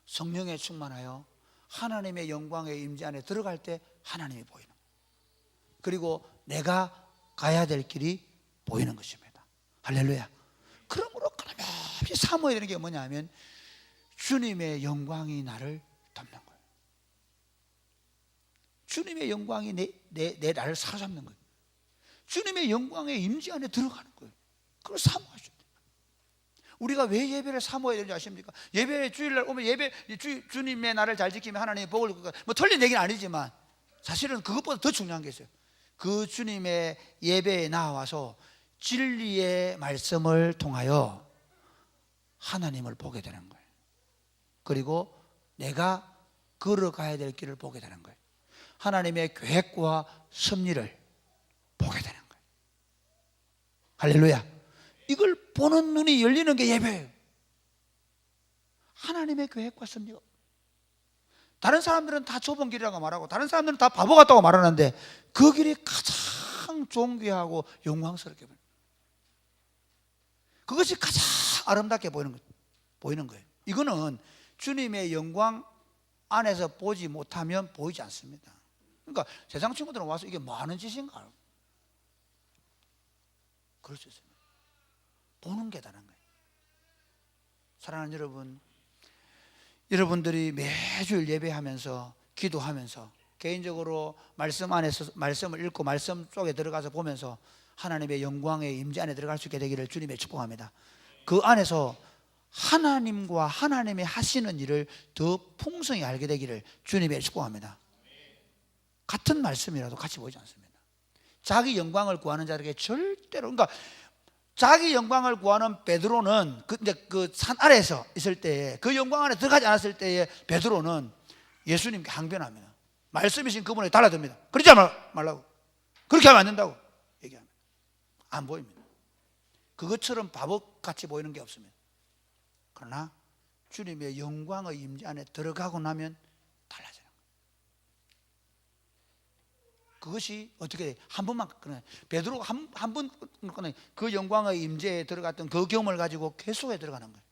성령에 충만하여 하나님의 영광의 임재 안에 들어갈 때 하나님이 보이는 거예요. 그리고 내가 가야 될 길이 보이는 것입니다. 할렐루야. 그러므로 끊임없이 사모해야 되는 게 뭐냐면 주님의 영광이 나를 덮는 거예요. 주님의 영광이 내 나를 사로잡는 거예요. 주님의 영광의 임재 안에 들어가는 거예요. 그걸 사모하셔야 돼요. 우리가 왜 예배를 사모해야 되는지 아십니까? 예배 주일날 오면 주님의 나를 잘 지키면 하나님의 복을 뭐 틀린 얘기는 아니지만 사실은 그것보다 더 중요한 게 있어요. 그 주님의 예배에 나와서 진리의 말씀을 통하여 하나님을 보게 되는 거예요. 그리고 내가 걸어가야 될 길을 보게 되는 거예요. 하나님의 계획과 섭리를 보게 되는 거예요. 할렐루야. 이걸 보는 눈이 열리는 게 예배예요. 하나님의 계획과 섭리가. 다른 사람들은 다 좁은 길이라고 말하고 다른 사람들은 다 바보 같다고 말하는데 그 길이 가장 존귀하고 영광스럽게 보여요. 그것이 가장 아름답게 보이는 거예요. 이거는 주님의 영광 안에서 보지 못하면 보이지 않습니다. 그러니까 세상 친구들은 와서 이게 뭐 하는 짓인가? 그럴 수 있습니다. 보는 게 다른 거예요. 사랑하는 여러분, 여러분들이 매주일 예배하면서 기도하면서 개인적으로 말씀 안에서 말씀을 읽고 말씀 속에 들어가서 보면서 하나님의 영광의 임재 안에 들어갈 수 있게 되기를 주님의 축복합니다. 그 안에서 하나님과 하나님이 하시는 일을 더 풍성히 알게 되기를 주님의 축복합니다. 같은 말씀이라도 같이 보이지 않습니다. 자기 영광을 구하는 자들에게 절대로, 그러니까 자기 영광을 구하는 베드로는 그 산 아래에서 있을 때에 그 영광 안에 들어가지 않았을 때에 베드로는 예수님께 항변합니다. 말씀이신 그분에 달라듭니다. 그러지 말라고. 그렇게 하면 안 된다고 얘기합니다. 안 보입니다. 그것처럼 바보같이 보이는 게 없습니다. 그러나 주님의 영광의 임재 안에 들어가고 나면 달라져요. 그것이 어떻게 한 번만 베드로가 한번 그 영광의 임재에 들어갔던 그 경험을 가지고 계속해 들어가는 거예요.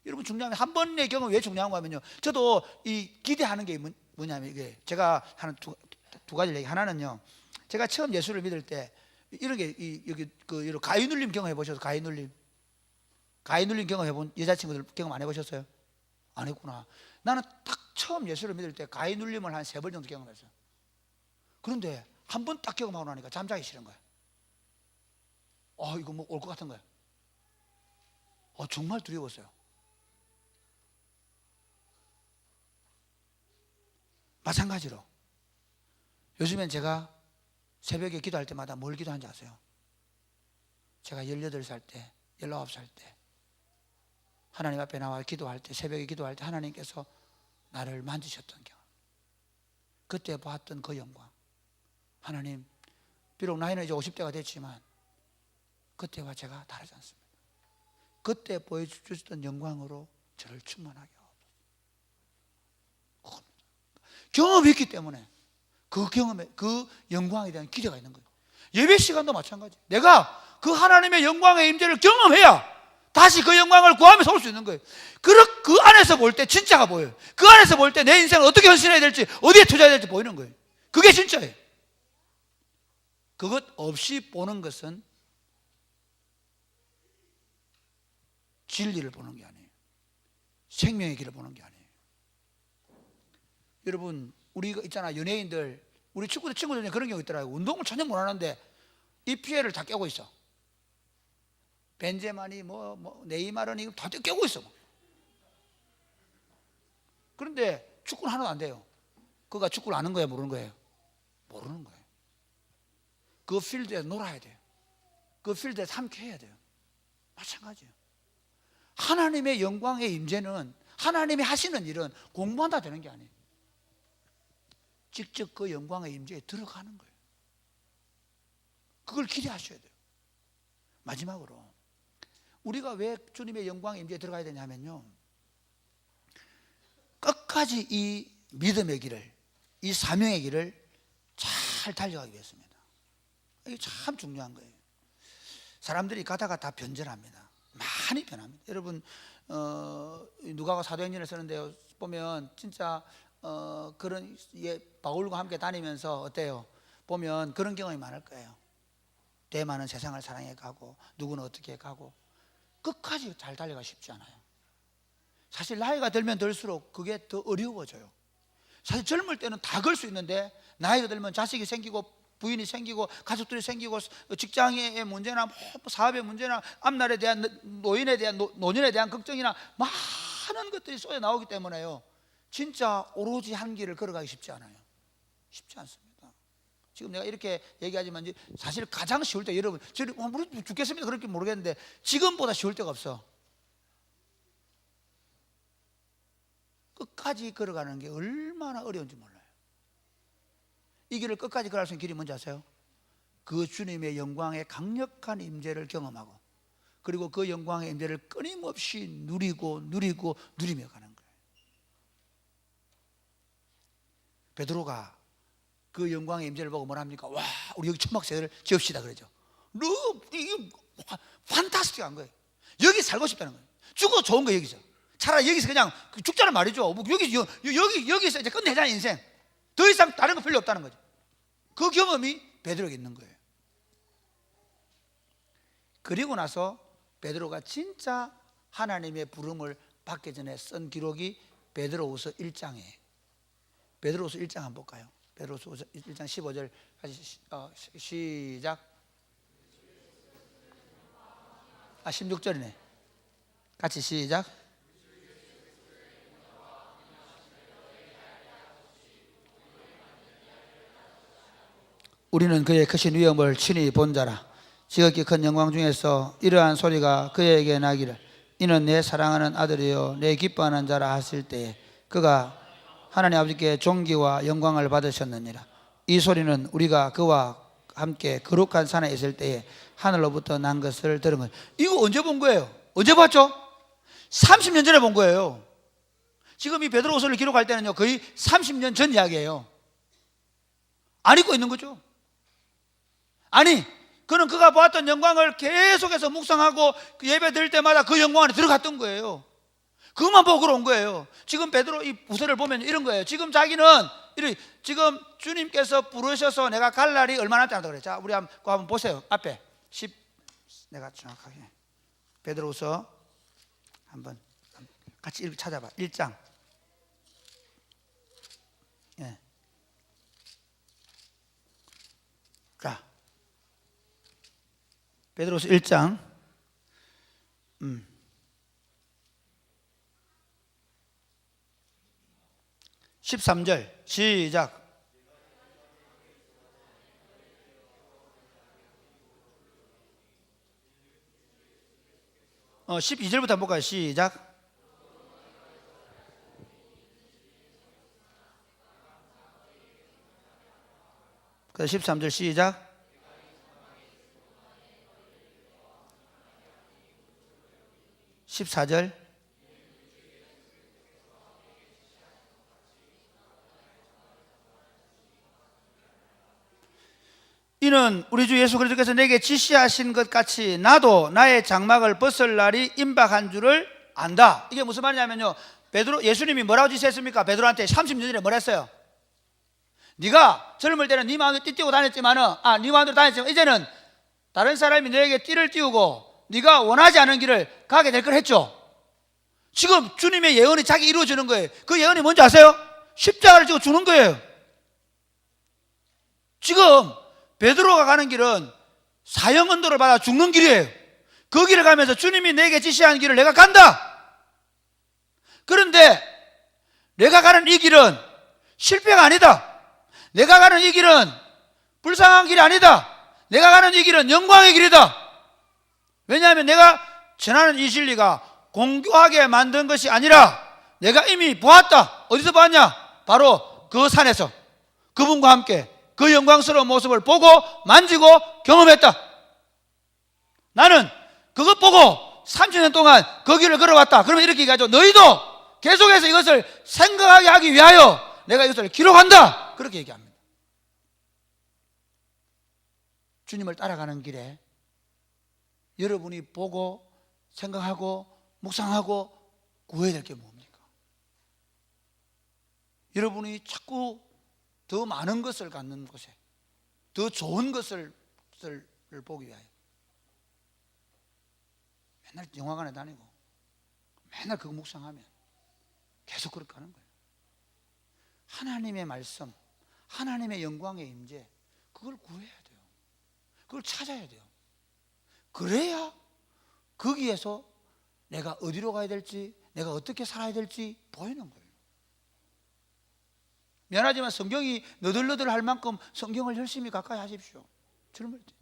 여러분 중요한 한 번의 경험이 왜 중요한 거냐면요. 저도 이 기대하는 게 뭐냐면 이게 제가 하는 두 가지 얘기. 하나는요. 제가 처음 예수를 믿을 때 이런 게 여기 그 가위 눌림 경험해 보셔서 가위 눌림 경험해 본 여자친구들 경험 안 해보셨어요? 안 했구나. 나는 딱 처음 예수를 믿을 때 가위 눌림을 한 3번 정도 경험했어요. 그런데 한 번 딱 경험하고 나니까 잠자기 싫은 거야. 이거 뭐 올 것 같은 거야. 정말 두려웠어요. 마찬가지로 요즘엔 제가 새벽에 기도할 때마다 뭘 기도하는지 아세요? 제가 18살 때 19살 때 하나님 앞에 나와 기도할 때 새벽에 기도할 때 하나님께서 나를 만지셨던 경험. 그때 보았던 그 영광, 하나님, 비록 나이는 이제 50대가 됐지만 그때와 제가 다르지 않습니다. 그때 보여주셨던 영광으로 저를 충만하게 하옵소서. 경험이 있기 때문에 그 경험에, 그 영광에 대한 기대가 있는 거예요. 예배 시간도 마찬가지. 내가 그 하나님의 영광의 임재를 경험해야 다시 그 영광을 구하면서 올 수 있는 거예요. 그 안에서 볼 때 진짜가 보여요. 그 안에서 볼 때 내 인생을 어떻게 헌신해야 될지, 어디에 투자해야 될지 보이는 거예요. 그게 진짜예요. 그것 없이 보는 것은 진리를 보는 게 아니에요. 생명의 길을 보는 게 아니에요. 여러분, 우리가 있잖아, 연예인들, 우리 친구들 중에 그런 경우 있더라고요. 운동을 전혀 못 하는데 이 피해를 다 깨고 있어. 벤제만이 네이마르니 다 깨고 있어. 그런데 축구는 하나도 안 돼요. 그가 축구를 아는 거예요, 모르는 거예요? 모르는 거예요. 그 필드에서 놀아야 돼요. 그 필드에서 함께 해야 돼요. 마찬가지예요. 하나님의 영광의 임재는, 하나님이 하시는 일은 공부한다 되는 게 아니에요. 직접 그 영광의 임재에 들어가는 거예요. 그걸 기대하셔야 돼요. 마지막으로 우리가 왜 주님의 영광의 임재에 들어가야 되냐면요, 끝까지 이 믿음의 길을, 이 사명의 길을 잘 달려가기 위해서입니다. 이게 참 중요한 거예요. 사람들이 가다가 다 변절합니다. 많이 변합니다. 여러분, 누가가 사도행전을 쓰는데요, 보면 진짜 그런 바울과 함께 다니면서 어때요? 보면 그런 경험이 많을 거예요. 대만은 세상을 사랑해 가고, 누구는 어떻게 가고, 끝까지 잘 달려가 쉽지 않아요. 사실 나이가 들면 들수록 그게 더 어려워져요. 사실 젊을 때는 다 걸 수 있는데, 나이가 들면 자식이 생기고 부인이 생기고 가족들이 생기고 직장의 문제나 사업의 문제나 앞날에 대한 노인에 대한 노년에 대한 걱정이나 많은 것들이 쏟아 나오기 때문에요, 진짜 오로지 한 길을 걸어가기 쉽지 않아요. 쉽지 않습니다. 지금 내가 이렇게 얘기하지만 사실 가장 쉬울 때, 여러분, 저는 죽겠습니다 그렇게 모르겠는데 지금보다 쉬울 때가 없어. 끝까지 걸어가는 게 얼마나 어려운지 몰라요. 이 길을 끝까지 걸어갈 수 있는 길이 뭔지 아세요? 그 주님의 영광의 강력한 임재를 경험하고, 그리고 그 영광의 임재를 끊임없이 누리며 가는 거예요. 베드로가 그 영광의 임재를 보고 뭐라 합니까? 와, 우리 여기 천막세를 지읍시다 그러죠. 이게 판타스틱한 거예요. 여기 살고 싶다는 거예요. 죽어도 좋은 거예요. 여기서 차라리 여기서 그냥 죽자는 말이죠. 여기서 이제 끝내자 인생. 더 이상 다른 거 필요 없다는 거죠. 그 경험이 베드로에게 있는 거예요. 그리고 나서 베드로가 진짜 하나님의 부름을 받기 전에 쓴 기록이 베드로후서 1장이에요. 베드로후서 1장 한번 볼까요? 베드로후서 1장 15절 같이 시작. 16절이네. 같이 시작. 우리는 그의 크신 위엄을 친히 본 자라. 지극히 큰 영광 중에서 이러한 소리가 그에게 나기를, 이는 내 사랑하는 아들이요 내 기뻐하는 자라 하실 때에 그가 하나님 아버지께 존귀와 영광을 받으셨느니라. 이 소리는 우리가 그와 함께 거룩한 산에 있을 때에 하늘로부터 난 것을 들은 거예요. 이거 언제 본 거예요? 언제 봤죠? 30년 전에 본 거예요. 지금 이 베드로후서를 기록할 때는요, 거의 30년 전 이야기예요. 안 잊고 있는 거죠. 아니, 그는 그가 보았던 영광을 계속해서 묵상하고 예배 드릴 때마다 그 영광 안에 들어갔던 거예요. 그것만 보고 그런 거예요. 지금 베드로 이 부서를 보면 이런 거예요. 지금 자기는 지금 주님께서 부르셔서 내가 갈 날이 얼마나 남았다고 그래. 자, 우리 한번 보세요. 앞에 10, 내가 정확하게 베드로후서 한번 같이 찾아봐. 1장. 예. 자, 베드로후서 1장 13절 시작. 12절부터 한번 볼까요? 시작. 그 13절 시작. (14절) 이는 우리 주 예수 그리스도께서 내게 지시하신 것 같이 나도 나의 장막을 벗을 날이 임박한 줄을 안다. 이게 무슨 말이냐면요, 예수님이 뭐라고 지시했습니까? 베드로한테 30년 전에 뭐라 했어요? 네가 젊을 때는 네 마음대로 띠뛰고 다녔지만은 네 마음대로 다녔지만 이제는 다른 사람이 너에게 띠를 띄우고 네가 원하지 않은 길을 가게 될 걸 했죠. 지금 주님의 예언이 자기 이루어지는 거예요. 그 예언이 뭔지 아세요? 십자가를 지고 죽는 거예요. 지금 베드로가 가는 길은 사형 언도를 받아 죽는 길이에요. 그 길을 가면서 주님이 내게 지시한 길을 내가 간다. 그런데 내가 가는 이 길은 실패가 아니다. 내가 가는 이 길은 불쌍한 길이 아니다. 내가 가는 이 길은 영광의 길이다. 왜냐하면 내가 전하는 이 진리가 공교하게 만든 것이 아니라 내가 이미 보았다. 어디서 보았냐? 바로 그 산에서 그분과 함께 그 영광스러운 모습을 보고 만지고 경험했다. 나는 그것 보고 30년 동안 그 길을 걸어왔다. 그러면 이렇게 얘기하죠. 너희도 계속해서 이것을 생각하게 하기 위하여 내가 이것을 기록한다. 그렇게 얘기합니다. 주님을 따라가는 길에 여러분이 보고 생각하고 묵상하고 구해야 될 게 뭡니까? 여러분이 자꾸 더 많은 것을 갖는 곳에 더 좋은 것을 보기 위하여 맨날 영화관에 다니고 맨날 그거 묵상하면 계속 그렇게 하는 거예요. 하나님의 말씀, 하나님의 영광의 임재, 그걸 구해야 돼요. 그걸 찾아야 돼요. 그래야 거기에서 내가 어디로 가야 될지, 내가 어떻게 살아야 될지 보이는 거예요. 미안하지만 성경이 너덜너덜 할 만큼 성경을 열심히 가까이 하십시오. 젊을 때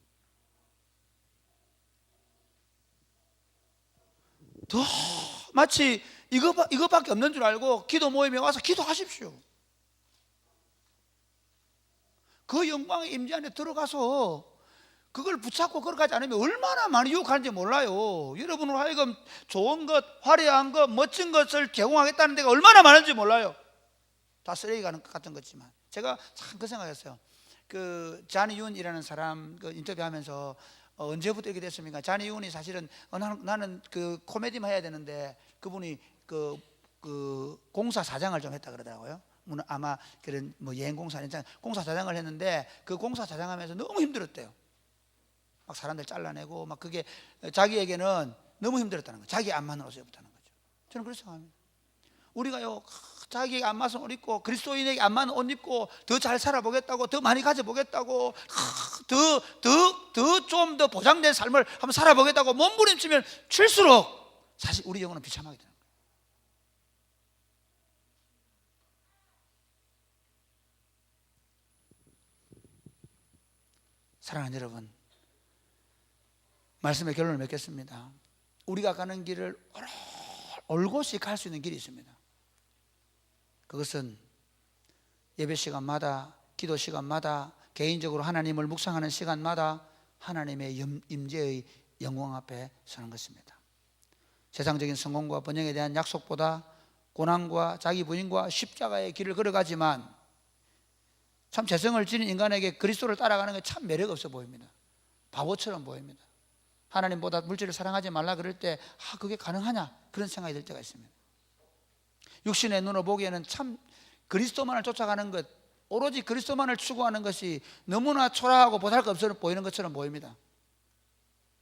더 마치 이것밖에 없는 줄 알고 기도 모임에 와서 기도하십시오. 그 영광의 임재 안에 들어가서 그걸 붙잡고 걸어가지 않으면 얼마나 많이 유혹하는지 몰라요. 여러분으로 하여금 좋은 것, 화려한 것, 멋진 것을 제공하겠다는 데가 얼마나 많은지 몰라요. 다 쓰레기 같은 거지만 제가 참 그 생각했어요. 그 자니 윤이라는 사람 그 인터뷰하면서 언제부터 이렇게 됐습니까? 자니 윤이 사실은 나는 그 코미디만 해야 되는데 그분이 그 공사 사장을 좀 했다 그러더라고요. 아마 그런 뭐 여행공사 공사 사장을 했는데 그 공사 사장하면서 너무 힘들었대요. 막 사람들 잘라내고 막 그게 자기에게는 너무 힘들었다는 거예요. 자기 안 맞는 옷을 입었다는 거죠. 저는 그렇게 생각합니다. 우리가요, 자기에게 안 맞는 옷 입고 그리스도인에게 안 맞는 옷 입고 더 잘 살아보겠다고, 더 많이 가져보겠다고, 더 좀 더 보장된 삶을 한번 살아보겠다고 몸부림치면 칠수록 사실 우리 영혼은 비참하게 되는 거예요. 사랑하는 여러분, 말씀의 결론을 맺겠습니다. 우리가 가는 길을 올곧이 갈 수 있는 길이 있습니다. 그것은 예배 시간마다, 기도 시간마다, 개인적으로 하나님을 묵상하는 시간마다 하나님의 임재의 영광 앞에 서는 것입니다. 세상적인 성공과 번영에 대한 약속보다 고난과 자기 부인과 십자가의 길을 걸어가지만 참 재성을 지닌 인간에게 그리스도를 따라가는 게 참 매력 없어 보입니다. 바보처럼 보입니다. 하나님보다 물질을 사랑하지 말라 그럴 때 그게 가능하냐 그런 생각이 들 때가 있습니다. 육신의 눈으로 보기에는 참 그리스도만을 쫓아가는 것, 오로지 그리스도만을 추구하는 것이 너무나 초라하고 보잘것없어 보이는 것처럼 보입니다.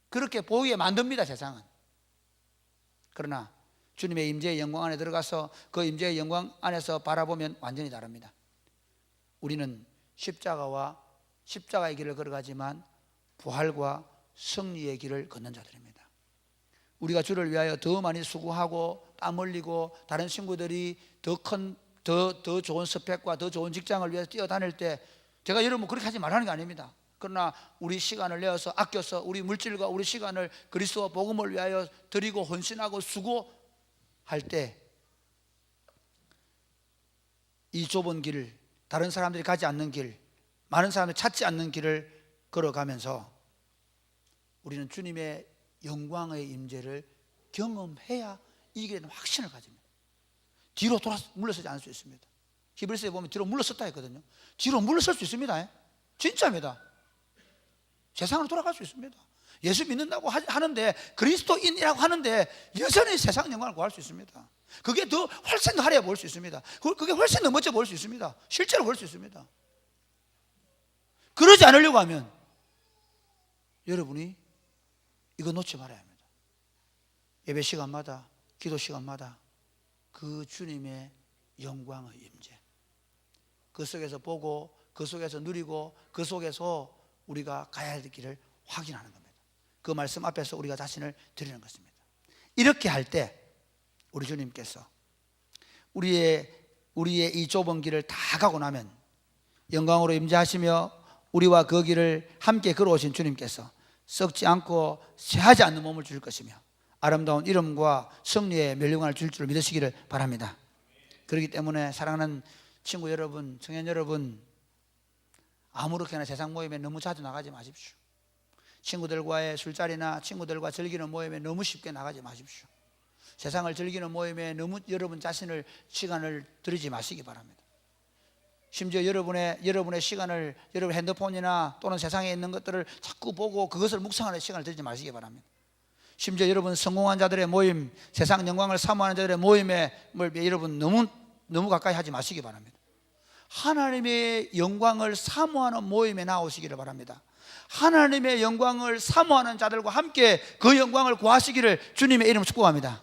그렇게 보이게 만듭니다, 세상은. 그러나 주님의 임재의 영광 안에 들어가서 그 임재의 영광 안에서 바라보면 완전히 다릅니다. 우리는 십자가의 길을 걸어가지만 부활과 승리의 길을 걷는 자들입니다. 우리가 주를 위하여 더 많이 수고하고 땀 흘리고 다른 친구들이 더 좋은 스펙과 더 좋은 직장을 위해서 뛰어다닐 때 제가 여러분 그렇게 하지 말라는 게 아닙니다. 그러나 우리 시간을 내어서 아껴서 우리 물질과 우리 시간을 그리스도와 복음을 위하여 드리고 헌신하고 수고할 때 이 좁은 길을, 다른 사람들이 가지 않는 길, 많은 사람들이 찾지 않는 길을 걸어가면서 우리는 주님의 영광의 임재를 경험해야 이기게 되는 확신을 가집니다. 뒤로 물러서지 않을 수 있습니다. 히브리서에 보면 뒤로 물러섰다 했거든요. 뒤로 물러설 수 있습니다. 진짜입니다. 세상으로 돌아갈 수 있습니다. 예수 믿는다고 하는데, 그리스도인이라고 하는데 여전히 세상 영광을 구할 수 있습니다. 그게 더 훨씬 더 화려해 보일 수 있습니다. 그게 훨씬 더 멋져 보일 수 있습니다. 실제로 볼 수 있습니다. 그러지 않으려고 하면 여러분이 이거 놓지 말아야 합니다. 예배 시간마다, 기도 시간마다 그 주님의 영광의 임재, 그 속에서 보고, 그 속에서 누리고, 그 속에서 우리가 가야 할 길을 확인하는 겁니다. 그 말씀 앞에서 우리가 자신을 드리는 것입니다. 이렇게 할 때 우리 주님께서 우리의 이 좁은 길을 다 가고 나면 영광으로 임재하시며 우리와 그 길을 함께 걸어오신 주님께서 썩지 않고 쇠하지 않는 몸을 줄 것이며 아름다운 이름과 승리의 멸류관을 줄 줄 믿으시기를 바랍니다. 그렇기 때문에 사랑하는 친구 여러분, 청년 여러분, 아무렇게나 세상 모임에 너무 자주 나가지 마십시오. 친구들과의 술자리나 친구들과 즐기는 모임에 너무 쉽게 나가지 마십시오. 세상을 즐기는 모임에 너무 여러분 자신을 시간을 들이지 마시기 바랍니다. 심지어 여러분의 시간을 여러분 핸드폰이나 또는 세상에 있는 것들을 자꾸 보고 그것을 묵상하는 시간을 들이지 마시기 바랍니다. 심지어 여러분 성공한 자들의 모임, 세상 영광을 사모하는 자들의 모임에 여러분 너무 가까이 하지 마시기 바랍니다. 하나님의 영광을 사모하는 모임에 나오시기를 바랍니다. 하나님의 영광을 사모하는 자들과 함께 그 영광을 구하시기를 주님의 이름으로 축복합니다.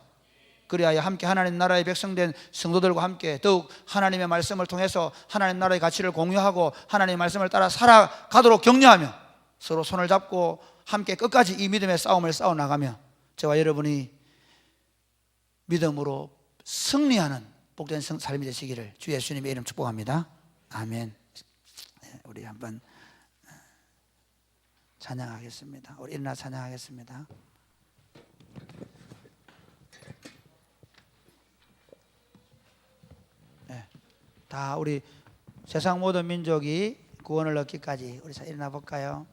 그리하여 함께 하나님 나라의 백성된 성도들과 함께 더욱 하나님의 말씀을 통해서 하나님 나라의 가치를 공유하고 하나님의 말씀을 따라 살아가도록 격려하며 서로 손을 잡고 함께 끝까지 이 믿음의 싸움을 싸워나가며 저와 여러분이 믿음으로 승리하는 복된 삶이 되시기를 주 예수님의 이름 축복합니다. 아멘. 우리 한번 찬양하겠습니다. 우리 일어나 찬양하겠습니다. 다 우리 세상 모든 민족이 구원을 얻기까지 우리 일어나 볼까요?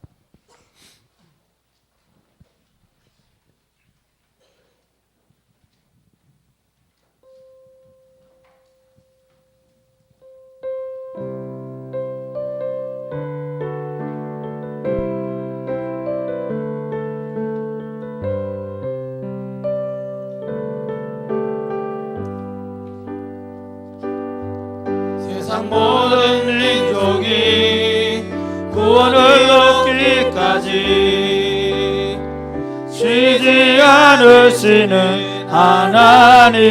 세상 모든 민족이 구원을 얻기까지 쉬지 않으시는 하나님,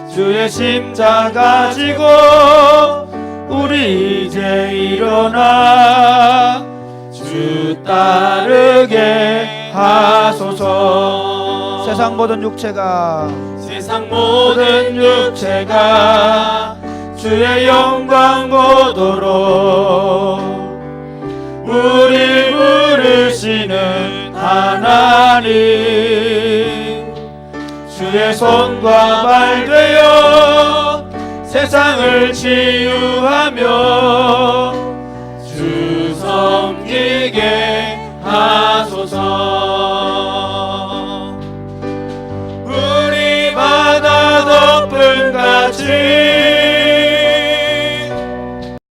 주의 십자가 지고 우리 이제 일어나 주 따르게 하소서. 세상 모든 육체가 주의 영광 보도록 우리 부르시는 하나님, 주의 손과 발 되어 세상을 치유하며 주 섬기게